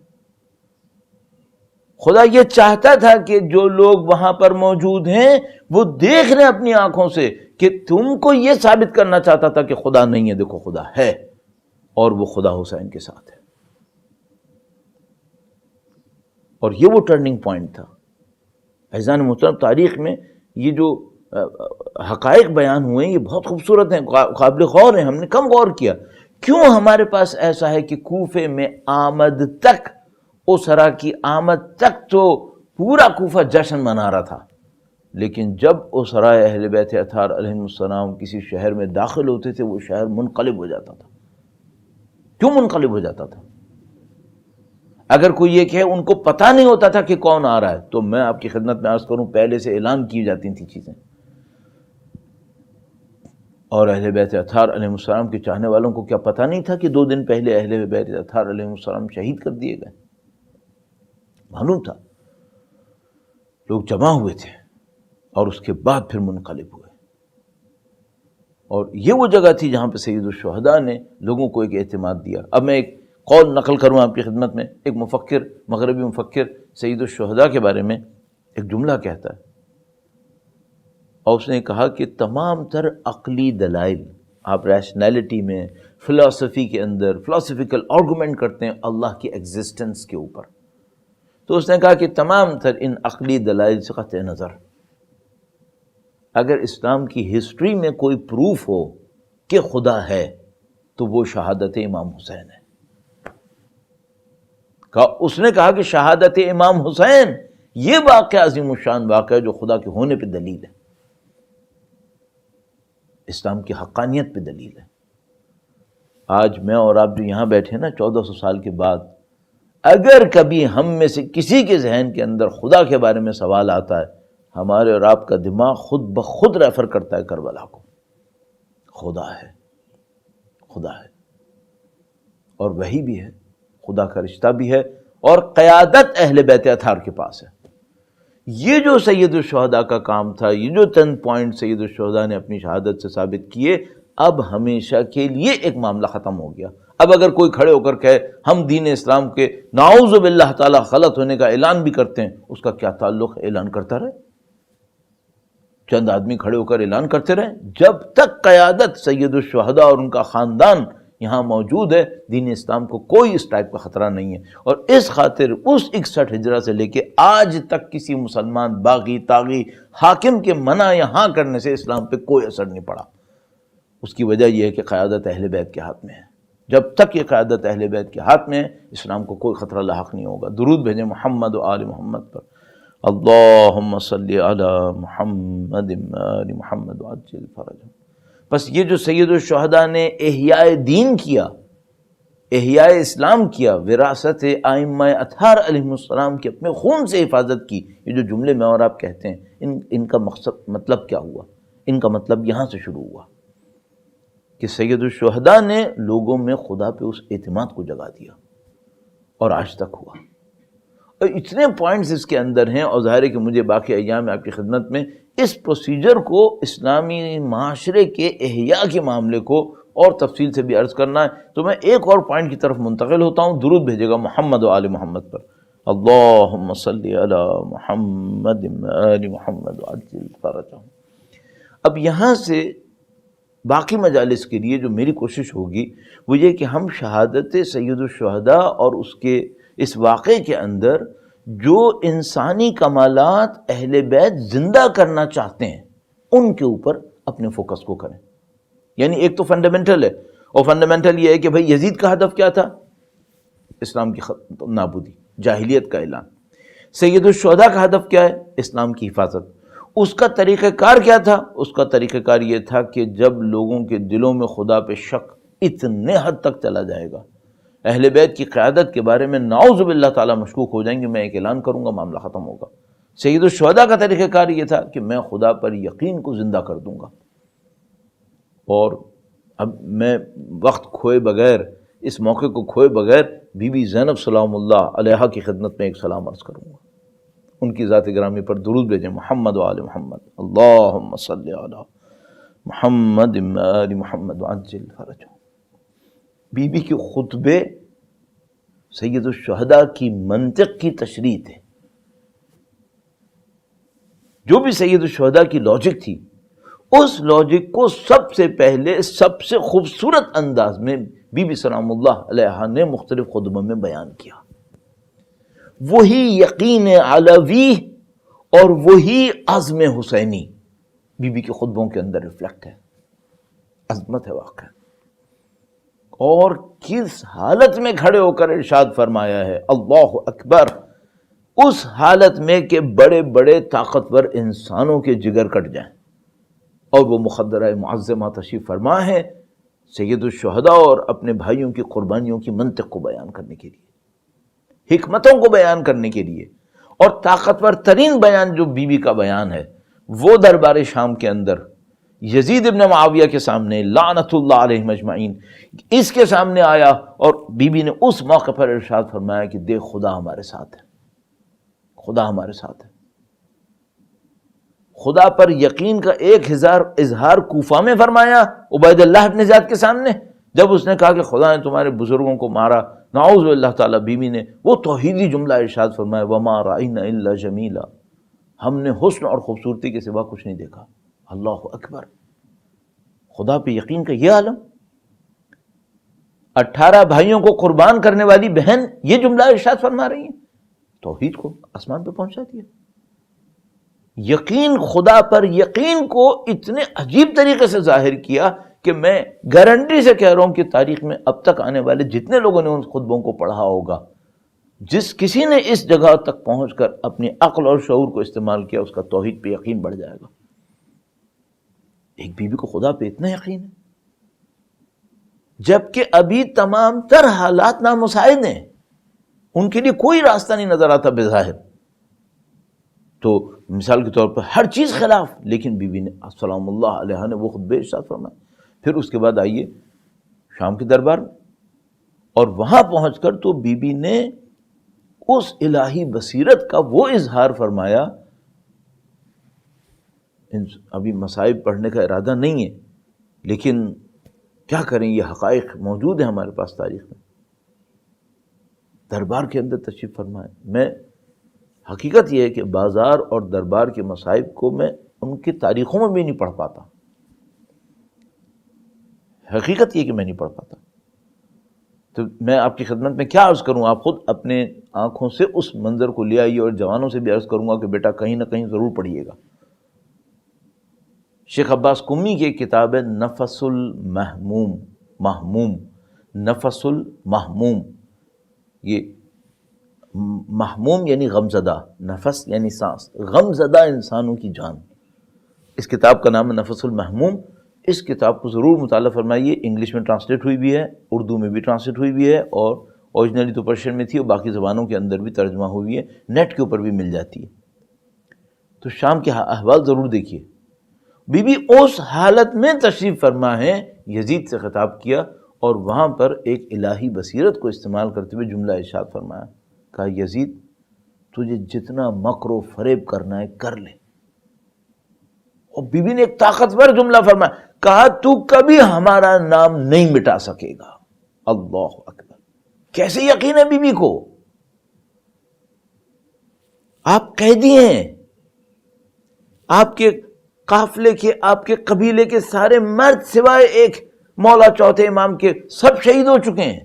خدا یہ چاہتا تھا کہ جو لوگ وہاں پر موجود ہیں وہ دیکھ لیں اپنی آنکھوں سے کہ تم کو یہ ثابت کرنا چاہتا تھا کہ خدا نہیں ہے، دیکھو خدا ہے، اور وہ خدا حسین کے ساتھ ہے. اور یہ وہ ٹرننگ پوائنٹ تھا. عزیزان محترم، تاریخ میں یہ جو حقائق بیان ہوئے ہیں یہ بہت خوبصورت ہیں، قابل غور ہیں. ہم نے کم غور کیا. کیوں ہمارے پاس ایسا ہے کہ کوفے میں آمد تک، اسرا کی آمد تک تو پورا کوفہ جشن منا رہا تھا، لیکن جب اسرا اہل بیت اطہار علیہم السلام کسی شہر میں داخل ہوتے تھے وہ شہر منقلب ہو جاتا تھا. کیوں منقلب ہو جاتا تھا؟ اگر کوئی یہ کہ ان کو پتہ نہیں ہوتا تھا کہ کون آ رہا ہے، تو میں آپ کی خدمت میں عرض کروں پہلے سے اعلان کی جاتی تھیں چیزیں. اور اہل بیت اطہار علیہ السلام کے چاہنے والوں کو کیا پتہ نہیں تھا کہ 2 دن پہلے اہل بیت اطہار علیہ السلام شہید کر دیے گئے؟ معلوم تھا. لوگ جمع ہوئے تھے اور اس کے بعد پھر منقلب ہوئے. اور یہ وہ جگہ تھی جہاں پہ سید الشہداء نے لوگوں کو ایک اعتماد دیا. اب میں ایک قول نقل کروں آپ کی خدمت میں. ایک مفکر، مغربی مفکر سید الشہداء کے بارے میں ایک جملہ کہتا ہے، اور اس نے کہا کہ تمام تر عقلی دلائل، آپ ریشنلٹی میں، فلسفی کے اندر فلسفیکل آرگومنٹ کرتے ہیں اللہ کی ایگزسٹنس کے اوپر، تو اس نے کہا کہ تمام تر ان عقلی دلائل سے قطع نظر اگر اسلام کی ہسٹری میں کوئی پروف ہو کہ خدا ہے تو وہ شہادت امام حسین ہے. اس نے کہا کہ شہادت امام حسین یہ واقعہ عظیم الشان واقعہ ہے جو خدا کے ہونے پہ دلیل ہے، اسلام کی حقانیت پہ دلیل ہے. آج میں اور آپ جو یہاں بیٹھے نا 1400 سال کے بعد، اگر کبھی ہم میں سے کسی کے ذہن کے اندر خدا کے بارے میں سوال آتا ہے، ہمارے اور آپ کا دماغ خود بخود ریفر کرتا ہے کربلا کو. خدا ہے، خدا ہے، اور وہی بھی ہے، خدا کا رشتہ بھی ہے، اور قیادت اہل بیت اطہار کے پاس ہے. یہ جو سید الشہداء کا کام تھا، یہ جو چند پوائنٹ سید الشہداء نے اپنی شہادت سے ثابت کیے، اب ہمیشہ کے لیے ایک معاملہ ختم ہو گیا. اب اگر کوئی کھڑے ہو کر کہے ہم دین اسلام کے نعوذ باللہ تعالی غلط ہونے کا اعلان بھی کرتے ہیں، اس کا کیا تعلق ہے؟ اعلان کرتا رہے، چند آدمی کھڑے ہو کر اعلان کرتے رہے. جب تک قیادت سید الشہداء اور ان کا خاندان یہاں موجود ہے، دین اسلام کو کوئی اس ٹائپ کا خطرہ نہیں ہے. اور اس خاطر اس 61 ہجرہ سے لے کے آج تک کسی مسلمان باغی طاغی حاکم کے منع یا ہاں کرنے سے اسلام پہ کوئی اثر نہیں پڑا. اس کی وجہ یہ ہے کہ قیادت اہل بیت کے ہاتھ میں ہے. جب تک یہ قیادت اہل بیت کے ہاتھ میں ہے، اسلام کو کوئی خطرہ لاحق نہیں ہوگا. درود بھیجیں محمد و آل محمد پر. اللہم صلی علی محمد و آل محمد وعجل فرجہم. بس یہ جو سید الشہداء نے احیاء دین کیا، احیاء اسلام کیا، وراثت ائمہ اطہار علیہ السلام کی اپنے خون سے حفاظت کی، یہ جو جملے میں اور آپ کہتے ہیں، ان کا مطلب کیا ہوا؟ ان کا مطلب یہاں سے شروع ہوا کہ سید الشہداء نے لوگوں میں خدا پہ اس اعتماد کو جگا دیا، اور آج تک ہوا. اور اتنے پوائنٹس اس کے اندر ہیں، اور ظاہر ہے کہ مجھے باقی ایام میں آپ کی خدمت میں اس پروسیجر کو، اسلامی معاشرے کے احیاء کے معاملے کو اور تفصیل سے بھی عرض کرنا ہے. تو میں ایک اور پوائنٹ کی طرف منتقل ہوتا ہوں. درود بھیجے گا محمد و آل محمد پر. اللہم صلی علی محمد و آل محمد وعجل فرجہم. اب یہاں سے باقی مجالس کے لیے جو میری کوشش ہوگی وہ یہ کہ ہم شہادت سید الشہداء اور اس واقعے کے اندر جو انسانی کمالات اہل بیت زندہ کرنا چاہتے ہیں ان کے اوپر اپنے فوکس کو کریں. یعنی ایک تو فنڈامنٹل ہے، اور فنڈامنٹل یہ ہے کہ بھئی یزید کا ہدف کیا تھا؟ اسلام کی نابودی، جاہلیت کا اعلان. سید الشہداء کا ہدف کیا ہے؟ اسلام کی حفاظت. اس کا طریقہ کار کیا تھا؟ اس کا طریقہ کار یہ تھا کہ جب لوگوں کے دلوں میں خدا پہ شک اتنے حد تک چلا جائے گا، اہل بیت کی قیادت کے بارے میں نعوذ باللہ تعالیٰ مشکوک ہو جائیں گے، میں ایک اعلان کروں گا، معاملہ ختم ہوگا. سید الشہداء کا طریقہ کار یہ تھا کہ میں خدا پر یقین کو زندہ کر دوں گا. اور اب میں وقت کھوئے بغیر، اس موقع کو کھوئے بغیر بی بی زینب سلام اللہ علیہا کی خدمت میں ایک سلام عرض کروں گا. ان کی ذات گرامی پر درود بھیجیں. محمد و آل محمد، اللہم صلی علی محمد و آل محمد وعجل فرجہ. بی بی کے خطبے سید الشہداء کی منطق کی تشریح تھے. جو بھی سید الشہداء کی لاجک تھی، اس لاجک کو سب سے پہلے سب سے خوبصورت انداز میں بی بی سلام اللہ علیہا نے مختلف خطبوں میں بیان کیا. وہی یقین علوی اور وہی عزم حسینی بی بی کے خطبوں کے اندر ریفلیکٹ ہے. عظمت ہے واقعہ. اور کس حالت میں کھڑے ہو کر ارشاد فرمایا ہے، اللہ اکبر، اس حالت میں کہ بڑے بڑے طاقتور انسانوں کے جگر کٹ جائیں. اور وہ مخدرہ معظمہ تشریف فرما ہے سید الشہداء اور اپنے بھائیوں کی قربانیوں کی منطق کو بیان کرنے کے لیے، حکمتوں کو بیان کرنے کے لیے. اور طاقتور ترین بیان جو بی بی کا بیان ہے وہ دربار شام کے اندر یزید ابن معاویہ کے سامنے لعنت اللہ علیہم اجمعین اس کے سامنے آیا، اور بی بی نے اس موقع پر ارشاد فرمایا کہ دیکھ خدا ہمارے ساتھ ہے، خدا ہمارے ساتھ ہے. خدا پر یقین کا 1000 اظہار کوفہ میں فرمایا عبید اللہ ابن زیاد کے سامنے. جب اس نے کہا کہ خدا نے تمہارے بزرگوں کو مارا، نعوذ باللہ تعالیٰ، بیوی نے وہ توحیدی جملہ ارشاد فرمایا، وما رأینا الا جمیلا، ہم نے حسن اور خوبصورتی کے سوا کچھ نہیں دیکھا. اللہ اکبر. خدا پہ یقین کا یہ عالم. 18 بھائیوں کو قربان کرنے والی بہن یہ جملہ ارشاد فرما رہی ہیں. توحید کو آسمان پہ پہنچا دیا. یقین، خدا پر یقین کو اتنے عجیب طریقے سے ظاہر کیا کہ میں گارنٹی سے کہہ رہا ہوں کہ تاریخ میں اب تک آنے والے جتنے لوگوں نے ان خطبوں کو پڑھا ہوگا، جس کسی نے اس جگہ تک پہنچ کر اپنی عقل اور شعور کو استعمال کیا، اس کا توحید پہ یقین بڑھ جائے گا. ایک بیوی کو خدا پہ اتنا یقین ہے، جبکہ ابھی تمام تر حالات نامساعد ہیں، ان کے لیے کوئی راستہ نہیں نظر آتا بظاہر. تو مثال کے طور پر ہر چیز خلاف، لیکن بی بی نے سلام اللہ علیہ نے وہ خطبے ارشاد فرمائے. پھر اس کے بعد آئیے شام کے دربار میں، اور وہاں پہنچ کر تو بی بی نے اس الہی بصیرت کا وہ اظہار فرمایا. ابھی مصائب پڑھنے کا ارادہ نہیں ہے، لیکن کیا کریں، یہ حقائق موجود ہیں ہمارے پاس تاریخ میں. دربار کے اندر تشریف فرمائے. میں حقیقت یہ ہے کہ بازار اور دربار کے مصائب کو میں ان کی تاریخوں میں بھی نہیں پڑھ پاتا. حقیقت یہ کہ میں نہیں پڑھ پاتا. تو میں آپ کی خدمت میں کیا عرض کروں، آپ خود اپنے آنکھوں سے اس منظر کو لے آئیے، اور جوانوں سے بھی عرض کروں گا کہ بیٹا کہیں نہ کہیں ضرور پڑھیے گا. شیخ عباس قمی کی ایک کتاب ہے نفس المحموم، نفس المحموم. یہ محموم یعنی غمزدہ، نفس یعنی سانس، غمزدہ انسانوں کی جان. اس کتاب کا نام ہے نفس المحموم. اس کتاب کو ضرور مطالعہ فرمائیے. انگلش میں ٹرانسلیٹ ہوئی بھی ہے، اردو میں بھی ٹرانسلیٹ ہوئی بھی ہے، اور اوریجنلی تو پرشین میں تھی اور باقی زبانوں کے اندر بھی ترجمہ ہوئی ہے، نیٹ کے اوپر بھی مل جاتی ہے. تو شام کے احوال ضرور دیکھیے. بی بی اس حالت میں تشریف فرما ہے، یزید سے خطاب کیا، اور وہاں پر ایک الہی بصیرت کو استعمال کرتے ہوئے جملہ ارشاد فرمایا. کہا یزید تجھے جتنا مکر و فریب کرنا ہے کر لے. اور بی بی نے ایک طاقتور جملہ فرمایا، کہا تو کبھی ہمارا نام نہیں مٹا سکے گا. اللہ اکبر. کیسے یقین ہے بی بی کو. آپ قیدی ہیں، آپ کے قافلے کے آپ کے قبیلے کے سارے مرد سوائے ایک مولا چوتھے امام کے سب شہید ہو چکے ہیں.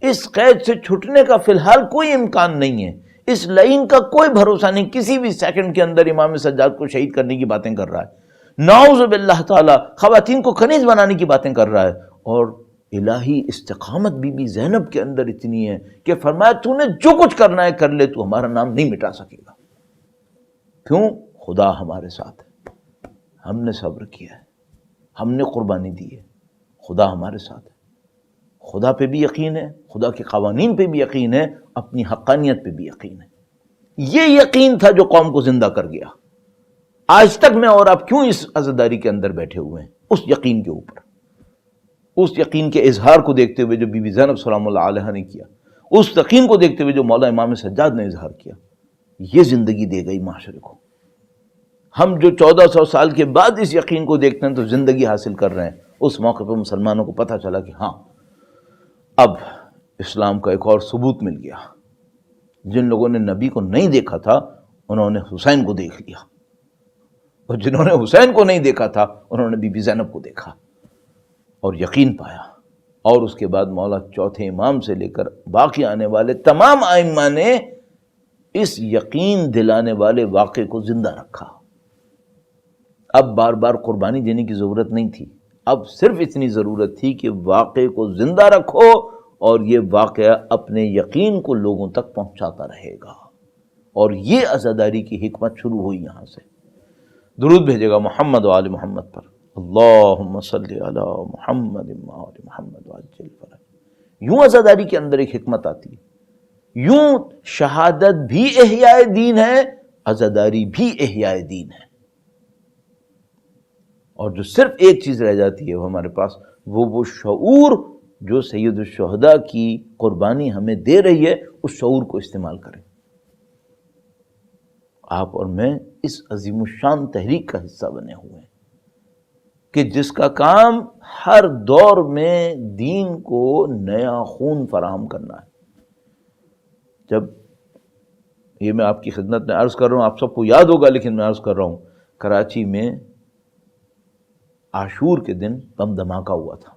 اس قید سے چھٹنے کا فی الحال کوئی امکان نہیں ہے. اس لعین کا کوئی بھروسہ نہیں، کسی بھی سیکنڈ کے اندر امام سجاد کو شہید کرنے کی باتیں کر رہا ہے. نعوذ باللہ تعالی خواتین کو کنیز بنانے کی باتیں کر رہا ہے. اور الہی استقامت بی بی زینب کے اندر اتنی ہے کہ فرمایا تو نے جو کچھ کرنا ہے کر لے، تو ہمارا نام نہیں مٹا سکے گا. کیوں؟ خدا ہمارے ساتھ ہے، ہم نے صبر کیا ہے، ہم نے قربانی دی ہے، خدا ہمارے ساتھ ہے. خدا پہ بھی یقین ہے، خدا کے قوانین پہ بھی یقین ہے، اپنی حقانیت پہ بھی یقین ہے. یہ یقین تھا جو قوم کو زندہ کر گیا. آج تک میں اور آپ کیوں اس عزاداری کے اندر بیٹھے ہوئے ہیں؟ اس یقین کے اوپر، اس یقین کے اظہار کو دیکھتے ہوئے جو بی بی زینب سلام اللہ علیہ نے کیا، اس یقین کو دیکھتے ہوئے جو مولا امام سجاد نے اظہار کیا. یہ زندگی دے گئی معاشرے کو. ہم جو 1400 سال کے بعد اس یقین کو دیکھتے ہیں تو زندگی حاصل کر رہے ہیں. اس موقع پہ مسلمانوں کو پتہ چلا کہ ہاں اب اسلام کا ایک اور ثبوت مل گیا. جن لوگوں نے نبی کو نہیں دیکھا تھا انہوں نے حسین کو دیکھ لیا، اور جنہوں نے حسین کو نہیں دیکھا تھا انہوں نے بی بی زینب کو دیکھا اور یقین پایا. اور اس کے بعد مولا چوتھے امام سے لے کر باقی آنے والے تمام ائمہ نے اس یقین دلانے والے واقعے کو زندہ رکھا. اب بار بار قربانی دینے کی ضرورت نہیں تھی، اب صرف اتنی ضرورت تھی کہ واقعے کو زندہ رکھو اور یہ واقعہ اپنے یقین کو لوگوں تک پہنچاتا رہے گا. اور یہ عزاداری کی حکمت شروع ہوئی یہاں سے. درود بھیجے گا محمد و آل محمد پر. اللہم صلی علی محمد و آل محمد وعجل فرج. یوں عزاداری کے اندر ایک حکمت آتی ہے. یوں شہادت بھی احیاء دین ہے، عزاداری بھی احیاء دین ہے. اور جو صرف ایک چیز رہ جاتی ہے وہ ہمارے پاس، وہ شعور جو سید الشہداء کی قربانی ہمیں دے رہی ہے، اس شعور کو استعمال کریں. آپ اور میں اس عظیم الشان تحریک کا حصہ بنے ہوئے ہیں کہ جس کا کام ہر دور میں دین کو نیا خون فراہم کرنا ہے. جب یہ میں آپ کی خدمت میں عرض کر رہا ہوں، آپ سب کو یاد ہوگا لیکن میں عرض کر رہا ہوں، کراچی میں عاشور کے دن بم دھماکہ ہوا تھا.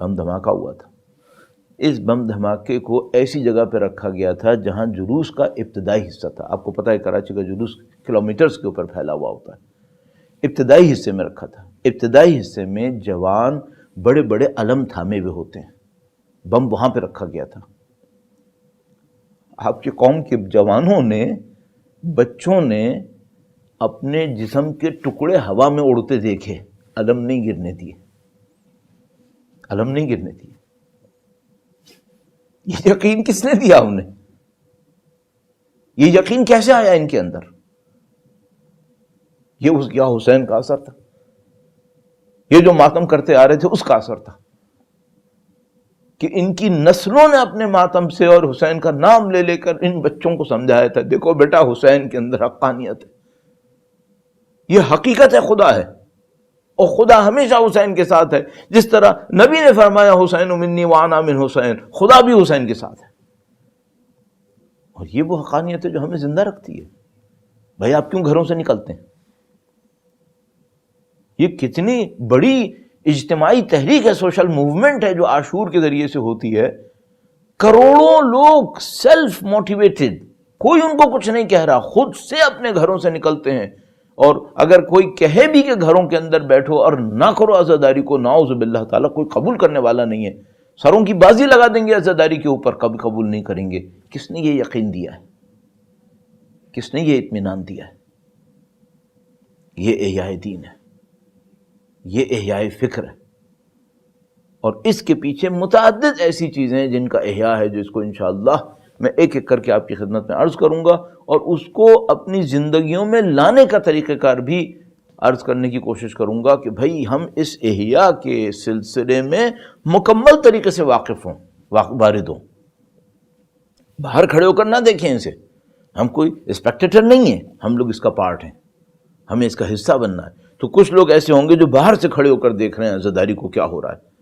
بم دھماکہ ہوا تھا. اس بم دھماکے کو ایسی جگہ پہ رکھا گیا تھا جہاں جلوس کا ابتدائی حصہ تھا. آپ کو پتہ ہے کراچی کا جلوس کلومیٹرز کے اوپر پھیلا ہوا ہوتا ہے. ابتدائی حصے میں رکھا تھا. ابتدائی حصے میں جوان بڑے بڑے علم تھامے ہوئے ہوتے ہیں. بم وہاں پہ رکھا گیا تھا. آپ کی قوم کے جوانوں نے، بچوں نے اپنے جسم کے ٹکڑے ہوا میں اڑتے دیکھے، علم نہیں گرنے دیے. علم نہیں گرنے دیے. یہ یقین کس نے دیا انہیں؟ یہ یقین کیسے آیا ان کے اندر؟ یہ یا حسین کا اثر تھا، یہ جو ماتم کرتے آ رہے تھے اس کا اثر تھا کہ ان کی نسلوں نے اپنے ماتم سے اور حسین کا نام لے لے کر ان بچوں کو سمجھایا تھا، دیکھو بیٹا حسین کے اندر حقانیت ہے، یہ حقیقت ہے، خدا ہے، اور خدا ہمیشہ حسین کے ساتھ ہے. جس طرح نبی نے فرمایا حسین منی وانا من حسین، خدا بھی حسین کے ساتھ ہے. اور یہ وہ حقانیت ہے جو ہمیں زندہ رکھتی ہے. بھائی آپ کیوں گھروں سے نکلتے ہیں؟ یہ کتنی بڑی اجتماعی تحریک ہے، سوشل موومنٹ ہے جو عاشور کے ذریعے سے ہوتی ہے. کروڑوں لوگ سیلف موٹیویٹڈ، کوئی ان کو کچھ نہیں کہہ رہا، خود سے اپنے گھروں سے نکلتے ہیں. اور اگر کوئی کہے بھی کہ گھروں کے اندر بیٹھو اور نہ کرو عزاداری کو، نعوذ باللہ تعالیٰ کوئی قبول کرنے والا نہیں ہے. سروں کی بازی لگا دیں گے عزاداری کے اوپر، کبھی قبول نہیں کریں گے. کس نے یہ یقین دیا ہے؟ کس نے یہ اطمینان دیا ہے؟ یہ احیاء دین ہے، یہ احیاء فکر ہے. اور اس کے پیچھے متعدد ایسی چیزیں ہیں جن کا احیاء ہے، جو اس کو انشاءاللہ میں ایک ایک کر کے آپ کی خدمت میں عرض کروں گا، اور اس کو اپنی زندگیوں میں لانے کا طریقہ کار بھی عرض کرنے کی کوشش کروں گا کہ بھائی ہم اس احیاء کے سلسلے میں مکمل طریقے سے واقف ہوں، وارد ہوں. باہر کھڑے ہو کر نہ دیکھیں اسے. ہم کوئی اسپیکٹیٹر نہیں ہیں، ہم لوگ اس کا پارٹ ہیں، ہمیں اس کا حصہ بننا ہے. تو کچھ لوگ ایسے ہوں گے جو باہر سے کھڑے ہو کر دیکھ رہے ہیں عزاداری کو کیا ہو رہا ہے،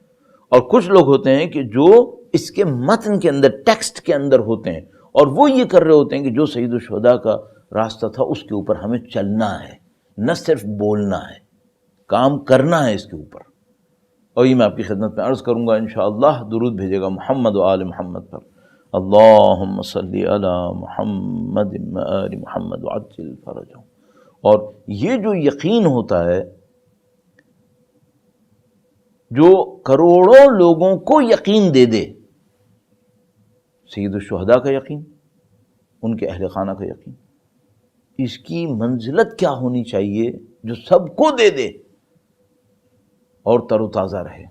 اور کچھ لوگ ہوتے ہیں کہ جو اس کے متن کے اندر، ٹیکسٹ کے اندر ہوتے ہیں، اور وہ یہ کر رہے ہوتے ہیں کہ جو سید الشہداء کا راستہ تھا اس کے اوپر ہمیں چلنا ہے. نہ صرف بولنا ہے، کام کرنا ہے اس کے اوپر. اور یہ میں آپ کی خدمت میں عرض کروں گا انشاءاللہ. درود بھیجے گا محمد و آل محمد پر. اللہم صلی علی محمد و آل محمد وعجل فرجہم. اور یہ جو یقین ہوتا ہے، جو کروڑوں لوگوں کو یقین دے دے، سید الشہداء کا یقین، ان کے اہل خانہ کا یقین، اس کی منزلت کیا ہونی چاہیے جو سب کو دے دے اور تر و تازہ رہے،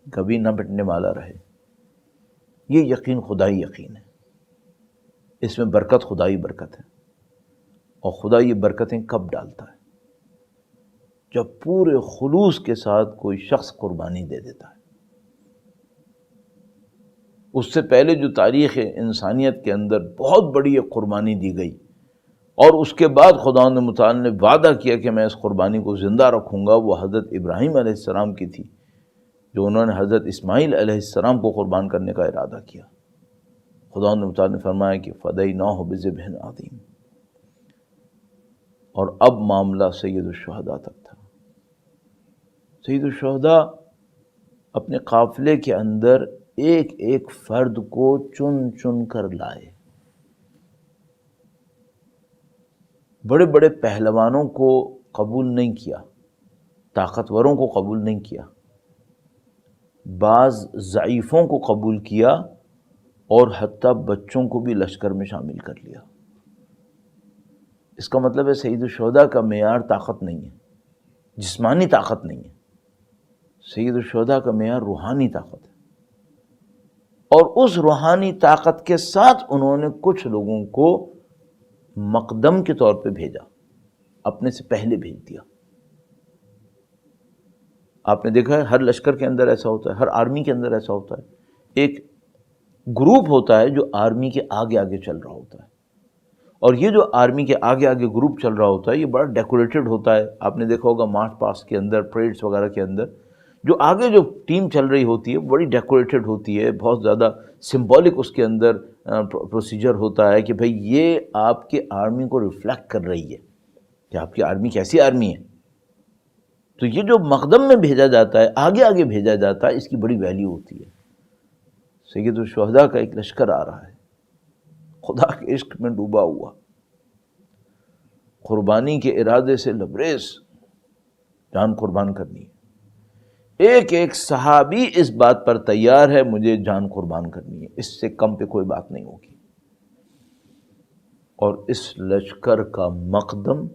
کبھی نہ مٹنے والا رہے. یہ یقین خدائی یقین ہے، اس میں برکت خدائی برکت ہے. اور خدا یہ برکتیں کب ڈالتا ہے؟ جب پورے خلوص کے ساتھ کوئی شخص قربانی دے دیتا ہے. اس سے پہلے جو تاریخ انسانیت کے اندر بہت بڑی ایک قربانی دی گئی، اور اس کے بعد خدا متعال نے وعدہ کیا کہ میں اس قربانی کو زندہ رکھوں گا، وہ حضرت ابراہیم علیہ السلام کی تھی، جو انہوں نے حضرت اسماعیل علیہ السلام کو قربان کرنے کا ارادہ کیا. خدا متعال نے فرمایا کہ فدیناہ بذبح عظیم. اور اب معاملہ سید الشہداء تک تھا. سید الشہداء اپنے قافلے کے اندر ایک ایک فرد کو چن چن کر لائے. بڑے بڑے پہلوانوں کو قبول نہیں کیا، طاقتوروں کو قبول نہیں کیا، بعض ضعیفوں کو قبول کیا، اور حتیٰ بچوں کو بھی لشکر میں شامل کر لیا. اس کا مطلب ہے سید الشہداء کا معیار طاقت نہیں ہے، جسمانی طاقت نہیں ہے. سید الشہداء کا معیار روحانی طاقت ہے. اور اس روحانی طاقت کے ساتھ انہوں نے کچھ لوگوں کو مقدم کے طور پہ بھیجا، اپنے سے پہلے بھیج دیا. آپ نے دیکھا ہے ہر لشکر کے اندر ایسا ہوتا ہے، ہر آرمی کے اندر ایسا ہوتا ہے. ایک گروپ ہوتا ہے جو آرمی کے آگے آگے چل رہا ہوتا ہے، اور یہ جو آرمی کے آگے آگے گروپ چل رہا ہوتا ہے یہ بڑا ڈیکوریٹڈ ہوتا ہے. آپ نے دیکھا ہوگا مارچ پاسٹ کے اندر، پریڈس وغیرہ کے اندر جو آگے جو ٹیم چل رہی ہوتی ہے بڑی ڈیکوریٹڈ ہوتی ہے، بہت زیادہ سمبولک اس کے اندر پروسیجر ہوتا ہے کہ بھئی یہ آپ کے آرمی کو ریفلیکٹ کر رہی ہے کہ آپ کی آرمی کیسی آرمی ہے. تو یہ جو مقدم میں بھیجا جاتا ہے، آگے آگے بھیجا جاتا ہے، اس کی بڑی ویلیو ہوتی ہے. سید الشہداء کا ایک لشکر آ رہا ہے، خدا کے عشق میں ڈوبا ہوا، قربانی کے ارادے سے لبریز، جان قربان کرنی ہے. ایک ایک صحابی اس بات پر تیار ہے مجھے جان قربان کرنی ہے، اس سے کم پہ کوئی بات نہیں ہوگی. اور اس لشکر کا مقدم،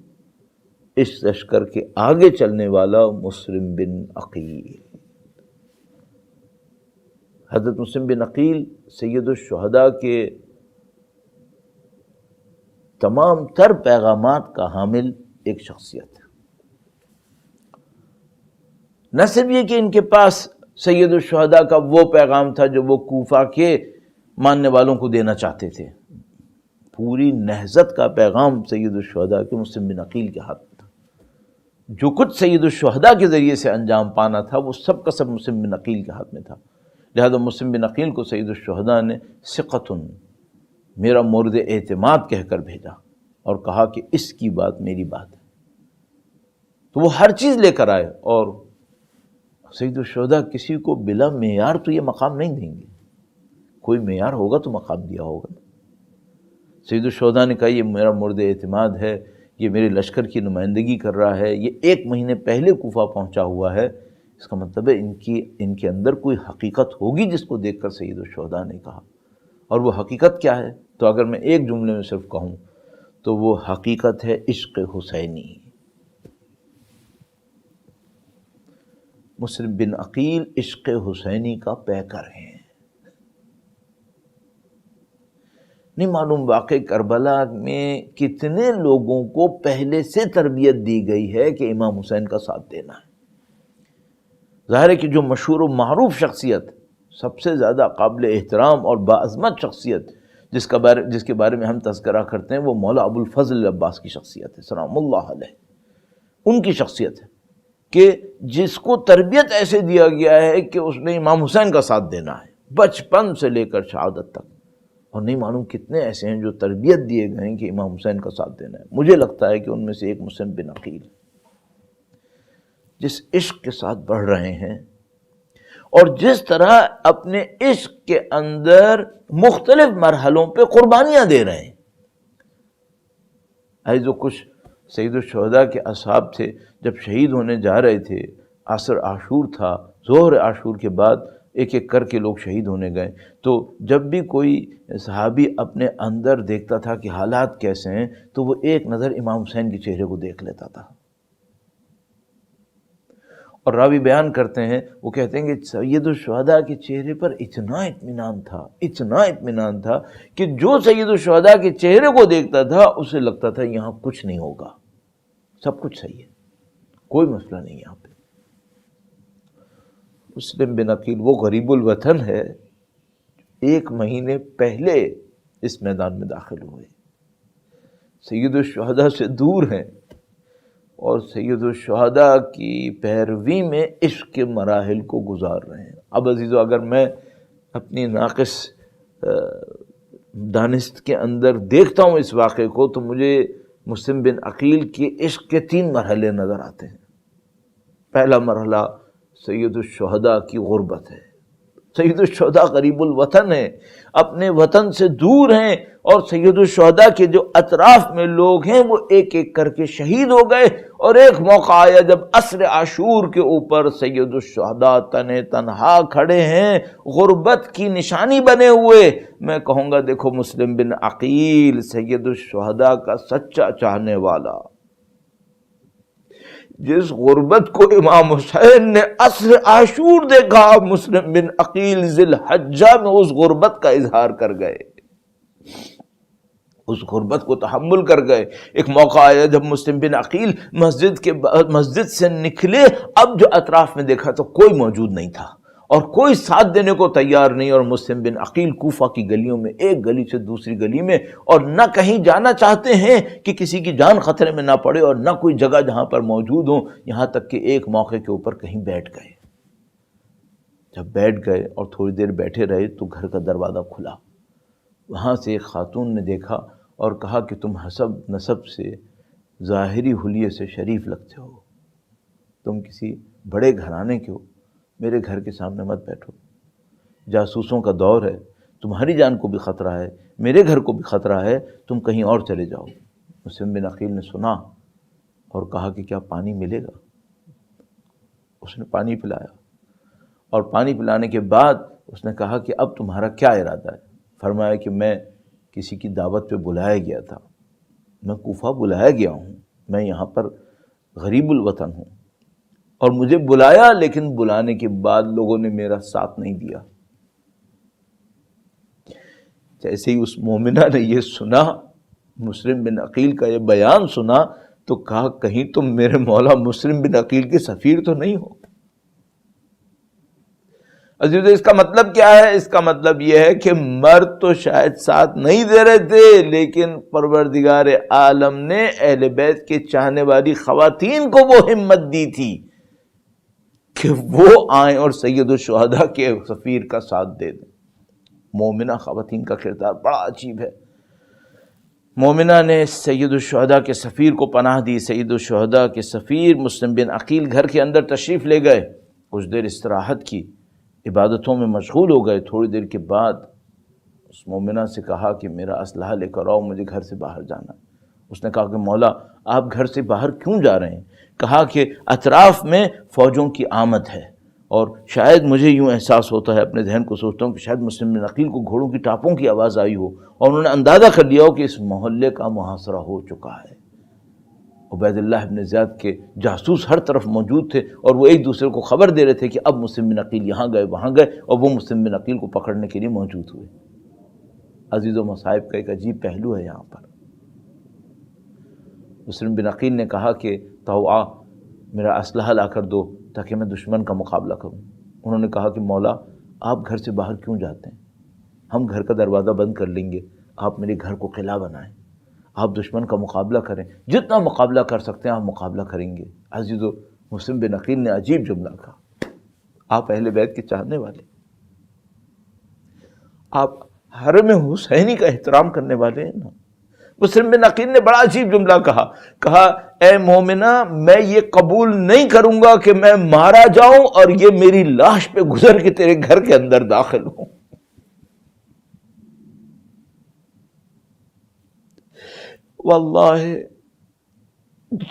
اس لشکر کے آگے چلنے والا مسلم بن عقیل. حضرت مسلم بن عقیل سید الشہداء کے تمام تر پیغامات کا حامل ایک شخصیت ہے. نہ صرف یہ کہ ان کے پاس سید الشہداء کا وہ پیغام تھا جو وہ کوفہ کے ماننے والوں کو دینا چاہتے تھے، پوری نہضت کا پیغام سید الشہداء کے مسلم بن عقیل کے ہاتھ میں تھا. جو کچھ سید الشہداء کے ذریعے سے انجام پانا تھا وہ سب کا سب مسلم بن عقیل کے ہاتھ میں تھا. لہذا مسلم بن عقیل کو سید الشہداء نے ثقۃ، میرا مورد اعتماد کہہ کر بھیجا، اور کہا کہ اس کی بات میری بات ہے. تو وہ ہر چیز لے کر آئے. اور سید الشہداء کسی کو بلا معیار تو یہ مقام نہیں دیں گے، کوئی معیار ہوگا تو مقام دیا ہوگا. سید الشہداء نے کہا یہ میرا مورد اعتماد ہے، یہ میرے لشکر کی نمائندگی کر رہا ہے، یہ 1 مہینے پہلے کوفہ پہنچا ہوا ہے. اس کا مطلب ہے ان کے اندر کوئی حقیقت ہوگی جس کو دیکھ کر سید الشہداء نے کہا. اور وہ حقیقت کیا ہے؟ تو اگر میں ایک جملے میں صرف کہوں تو وہ حقیقت ہے عشق حسینی. مسلم بن عقیل عشق حسینی کا پیکر ہیں. نہیں معلوم واقع کربلا میں کتنے لوگوں کو پہلے سے تربیت دی گئی ہے کہ امام حسین کا ساتھ دینا ہے. ظاہر ہے کہ جو مشہور و معروف شخصیت، سب سے زیادہ قابل احترام اور باعظمت شخصیت جس کے بارے میں ہم تذکرہ کرتے ہیں، وہ مولا ابو الفضل عباس کی شخصیت ہے سلام اللہ علیہ. ان کی شخصیت ہے کہ جس کو تربیت ایسے دیا گیا ہے کہ اس نے امام حسین کا ساتھ دینا ہے بچپن سے لے کر شہادت تک. اور نہیں معلوم کتنے ایسے ہیں جو تربیت دیے گئے ہیں کہ امام حسین کا ساتھ دینا ہے. مجھے لگتا ہے کہ ان میں سے ایک مسلم بن عقیل جس عشق کے ساتھ بڑھ رہے ہیں اور جس طرح اپنے عشق کے اندر مختلف مرحلوں پہ قربانیاں دے رہے ہیں. جو کچھ سید الشہداء کے اصحاب تھے جب شہید ہونے جا رہے تھے، عصر عاشور تھا، ظہر عاشور کے بعد ایک ایک کر کے لوگ شہید ہونے گئے، تو جب بھی کوئی صحابی اپنے اندر دیکھتا تھا کہ حالات کیسے ہیں تو وہ ایک نظر امام حسین کے چہرے کو دیکھ لیتا تھا. اور راوی بیان کرتے ہیں، وہ کہتے ہیں کہ سید الشہداء کے چہرے پر اتنا اطمینان تھا کہ جو سید الشہداء کے چہرے کو دیکھتا تھا اسے لگتا تھا یہاں کچھ نہیں ہوگا، سب کچھ صحیح ہے، کوئی مسئلہ نہیں یہاں پہ. مسلم بن عقیل وہ غریب الوطن ہے، 1 مہینے پہلے اس میدان میں داخل ہوئے، سید الشہداء سے دور ہیں اور سید الشہداء کی پیروی میں عشق کے مراحل کو گزار رہے ہیں. اب عزیزو، اگر میں اپنی ناقص دانست کے اندر دیکھتا ہوں اس واقعے کو تو مجھے مسلم بن عقیل کے عشق کے 3 مرحلے نظر آتے ہیں. پہلا مرحلہ سید الشہداء کی غربت ہے. سید الشہداء غریب الوطن ہے، اپنے وطن سے دور ہیں، اور سید الشہداء کے جو اطراف میں لوگ ہیں وہ ایک ایک کر کے شہید ہو گئے. اور ایک موقع آیا جب عصر عاشور کے اوپر سید الشہداء تنہا کھڑے ہیں، غربت کی نشانی بنے ہوئے. میں کہوں گا دیکھو مسلم بن عقیل سید الشہداء کا سچا چاہنے والا، جس غربت کو امام حسین نے عصر عاشور دیکھا، مسلم بن عقیل ذی الحجہ میں اس غربت کا اظہار کر گئے، اس غربت کو تحمل کر گئے. ایک موقع آیا جب مسلم بن عقیل مسجد سے نکلے، اب جو اطراف میں دیکھا تو کوئی موجود نہیں تھا اور کوئی ساتھ دینے کو تیار نہیں، اور مسلم بن عقیل کوفہ کی گلیوں میں ایک گلی سے دوسری گلی میں، اور نہ کہیں جانا چاہتے ہیں کہ کسی کی جان خطرے میں نہ پڑے، اور نہ کوئی جگہ جہاں پر موجود ہوں، یہاں تک کہ ایک موقع کے اوپر کہیں بیٹھ گئے. جب بیٹھ گئے اور تھوڑی دیر بیٹھے رہے تو گھر کا دروازہ کھلا، وہاں سے ایک خاتون نے دیکھا اور کہا کہ تم حسب نسب سے ظاہری حلیے سے شریف لگتے ہو، تم کسی بڑے گھرانے کے ہو، میرے گھر کے سامنے مت بیٹھو، جاسوسوں کا دور ہے، تمہاری جان کو بھی خطرہ ہے، میرے گھر کو بھی خطرہ ہے، تم کہیں اور چلے جاؤ. مسلم بن عقیل نے سنا اور کہا کہ کیا پانی ملے گا؟ اس نے پانی پلایا، اور پانی پلانے کے بعد اس نے کہا کہ اب تمہارا کیا ارادہ ہے؟ فرمایا کہ میں کسی کی دعوت پہ بلایا گیا تھا، میں کوفہ بلایا گیا ہوں، میں یہاں پر غریب الوطن ہوں، اور مجھے بلایا لیکن بلانے کے بعد لوگوں نے میرا ساتھ نہیں دیا. جیسے ہی اس مومنہ نے یہ سنا، مسلم بن عقیل کا یہ بیان سنا، تو کہا کہیں تم میرے مولا مسلم بن عقیل کے سفیر تو نہیں ہو. عزیز، اس کا مطلب کیا ہے؟ اس کا مطلب یہ ہے کہ مرد تو شاید ساتھ نہیں دے رہے تھے، لیکن پروردگار عالم نے اہل بیت کے چاہنے والی خواتین کو وہ ہمت دی تھی کہ وہ آئیں اور سید الشہداء کے سفیر کا ساتھ دے دیں. مومنہ خواتین کا کردار بڑا عجیب ہے. مومنہ نے سید الشہداء کے سفیر کو پناہ دی. سید الشہداء کے سفیر مسلم بن عقیل گھر کے اندر تشریف لے گئے، کچھ دیر استراحت کی، عبادتوں میں مشغول ہو گئے. تھوڑی دیر کے بعد اس مومنہ سے کہا کہ میرا اسلحہ لے کر آؤ، مجھے گھر سے باہر جانا ہے. اس نے کہا کہ مولا آپ گھر سے باہر کیوں جا رہے ہیں؟ کہا کہ اطراف میں فوجوں کی آمد ہے، اور شاید مجھے یوں احساس ہوتا ہے، اپنے ذہن کو سوچتا ہوں کہ شاید مسلم بن عقیل کو گھوڑوں کی ٹاپوں کی آواز آئی ہو اور انہوں نے اندازہ کر لیا ہو کہ اس محلے کا محاصرہ ہو چکا ہے. عبید اللہ ابن زیاد کے جاسوس ہر طرف موجود تھے اور وہ ایک دوسرے کو خبر دے رہے تھے کہ اب مسلم بن عقیل یہاں گئے وہاں گئے، اور وہ مسلم بن عقیل کو پکڑنے کے لیے موجود ہوئے. عزیز و مصائب کا ایک عجیب پہلو ہے یہاں پر. مسلم بن عقیل نے کہا کہ طوعا میرا اسلحہ لا کر دو تاکہ میں دشمن کا مقابلہ کروں. انہوں نے کہا کہ مولا آپ گھر سے باہر کیوں جاتے ہیں؟ ہم گھر کا دروازہ بند کر لیں گے، آپ میرے گھر کو قلعہ بنائیں، آپ دشمن کا مقابلہ کریں، جتنا مقابلہ کر سکتے ہیں آپ مقابلہ کریں گے. عزیزو، مسلم بن عقیل نے عجیب جملہ کہا، آپ اہل بیت کے چاہنے والے، آپ حرم حسینی کا احترام کرنے والے ہیں نا. مسلم بن عقیل نے بڑا عجیب جملہ کہا اے مومنہ میں یہ قبول نہیں کروں گا کہ میں مارا جاؤں اور یہ میری لاش پہ گزر کے تیرے گھر کے اندر داخل ہوں. واللہ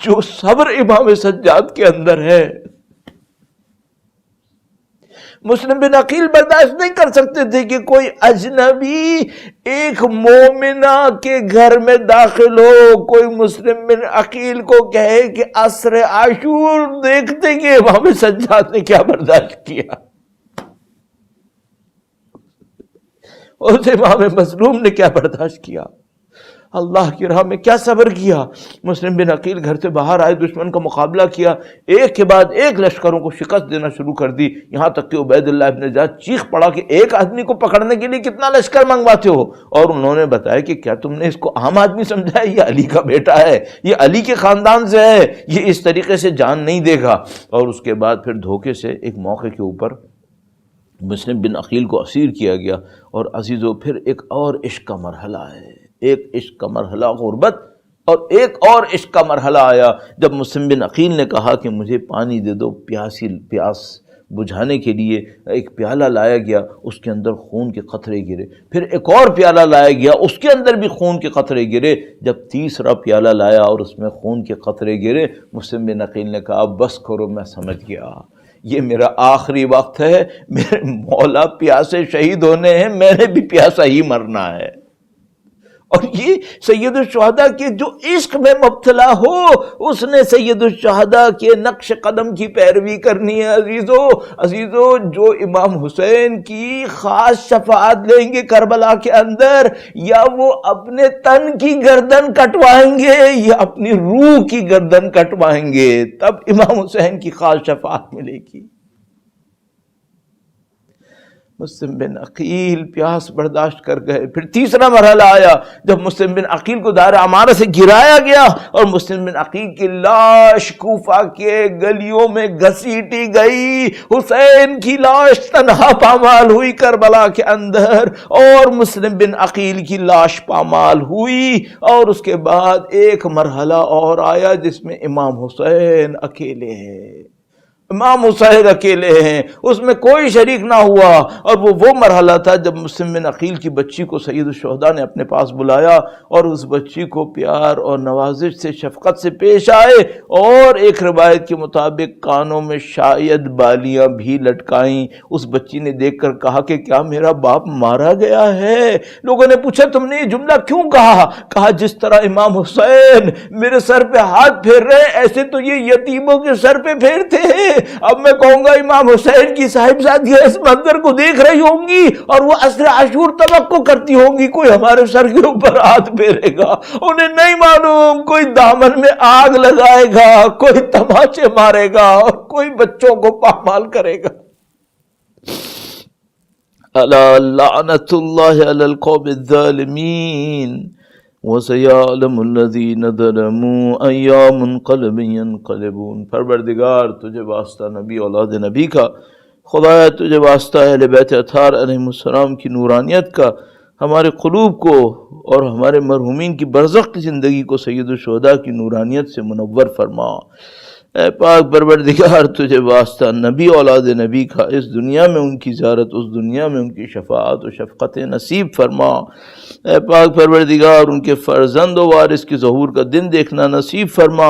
جو صبر امام سجاد کے اندر ہے مسلم بن عقیل برداشت نہیں کر سکتے تھے کہ کوئی اجنبی ایک مومنہ کے گھر میں داخل ہو. کوئی مسلم بن عقیل کو کہے کہ عصر عاشور دیکھتے کہ امام سجاد نے کیا برداشت کیا، اس امام مظلوم نے کیا برداشت کیا، اللہ کی راہ میں کیا صبر کیا. مسلم بن عقیل گھر سے باہر آئے، دشمن کا مقابلہ کیا، ایک کے بعد ایک لشکروں کو شکست دینا شروع کر دی، یہاں تک کہ عبید اللہ ابن زیاد چیخ پڑا کہ ایک آدمی کو پکڑنے کے لیے کتنا لشکر منگواتے ہو. اور انہوں نے بتایا کہ کیا تم نے اس کو عام آدمی سمجھا ہے، یہ علی کا بیٹا ہے، یہ علی کے خاندان سے ہے، یہ اس طریقے سے جان نہیں دے گا. اور اس کے بعد پھر دھوکے سے ایک موقع کے اوپر مسلم بن عقیل کو اسیر کیا گیا. اور عزیزو پھر ایک اور عشق کا مرحلہ ہے، ایک عشق کا مرحلہ غربت، اور ایک اور عشق کا مرحلہ آیا جب مسلم بن عقیل نے کہا کہ مجھے پانی دے دو. پیاس بجھانے کے لیے ایک پیالہ لایا گیا، اس کے اندر خون کے قطرے گرے. پھر ایک اور پیالہ لایا گیا، اس کے اندر بھی خون کے قطرے گرے. جب تیسرا پیالہ لایا اور اس میں خون کے قطرے گرے، مسلم بن عقیل نے کہا بس کرو، میں سمجھ گیا یہ میرا آخری وقت ہے، میرے مولا پیاسے شہید ہونے ہیں، میں نے بھی پیاسا ہی مرنا ہے. اور یہ سید الشہداء کے جو عشق میں مبتلا ہو اس نے سید الشہداء کے نقش قدم کی پیروی کرنی ہے. عزیزو جو امام حسین کی خاص شفاعت لیں گے کربلا کے اندر، یا وہ اپنے تن کی گردن کٹوائیں گے یا اپنی روح کی گردن کٹوائیں گے، تب امام حسین کی خاص شفاعت ملے گی. مسلم بن عقیل پیاس برداشت کر گئے. پھر تیسرا مرحلہ آیا جب مسلم بن عقیل کو دار عمارہ سے گرایا گیا اور مسلم بن عقیل کی لاش کوفہ کے گلیوں میں گھسیٹی گئی. حسین کی لاش تنہا پامال ہوئی کربلا کے اندر، اور مسلم بن عقیل کی لاش پامال ہوئی. اور اس کے بعد ایک مرحلہ اور آیا جس میں امام حسین اکیلے ہیں، امام حسین اکیلے ہیں، اس میں کوئی شریک نہ ہوا. اور وہ مرحلہ تھا جب مسلم بن عقیل کی بچی کو سید الشہداء نے اپنے پاس بلایا اور اس بچی کو پیار اور نوازش سے شفقت سے پیش آئے، اور ایک روایت کے مطابق کانوں میں شاید بالیاں بھی لٹکائیں. اس بچی نے دیکھ کر کہا کہ کیا میرا باپ مارا گیا ہے؟ لوگوں نے پوچھا تم نے یہ جملہ کیوں کہا جس طرح امام حسین میرے سر پہ ہاتھ پھیر رہے ایسے تو یہ یتیموں کے سر پہ پھیرتے ہیں. اب میں کہوں گا امام حسین کی صاحبزادیاں اس منظر کو دیکھ رہی ہوں گی اور وہ عصر عاشور توقع کرتی ہوں گی کوئی ہمارے سر کے اوپر ہاتھ پھیرے گا. انہیں نہیں معلوم کوئی دامن میں آگ لگائے گا، کوئی تماچے مارے گا اور کوئی بچوں کو پامال کرے گا. الا لعنت اللہ علی القوم الظالمین وَسَيَعْلَمُ الَّذِينَ ظَلَمُوا أَيَّ مُنْقَلَبٍ يَنْقَلِبُونَ. پروردگار تجھے واسطہ نبی اولاد نبی کا، خدایا تجھے واسطہ اہل بیت اطہار علیہ السلام کی نورانیت کا، ہمارے قلوب کو اور ہمارے مرحومین کی برزخ کی زندگی کو سید الشہداء کی نورانیت سے منور فرما. اے پاک پروردگار تجھے واسطہ نبی اولاد نبی کا، اس دنیا میں ان کی زیارت، اس دنیا میں ان کی شفاعت و شفقت نصیب فرما. اے پاک پروردگار ان کے فرزند و وارث کی ظہور کا دن دیکھنا نصیب فرما،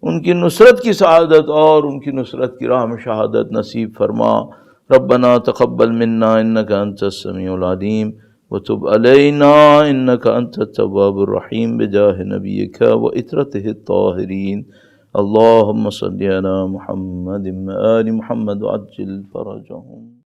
ان کی نصرت کی سعادت اور ان کی نصرت کی راہ میں شہادت نصیب فرما. ربنا تقبل منا انک انت السمیع العلیم وتب علینا انک انت التواب الرحیم بجاہ نبیک وعطرتہ الطاہرین. اللہم صلی علی محمد وآل محمد وعجل فرجہم.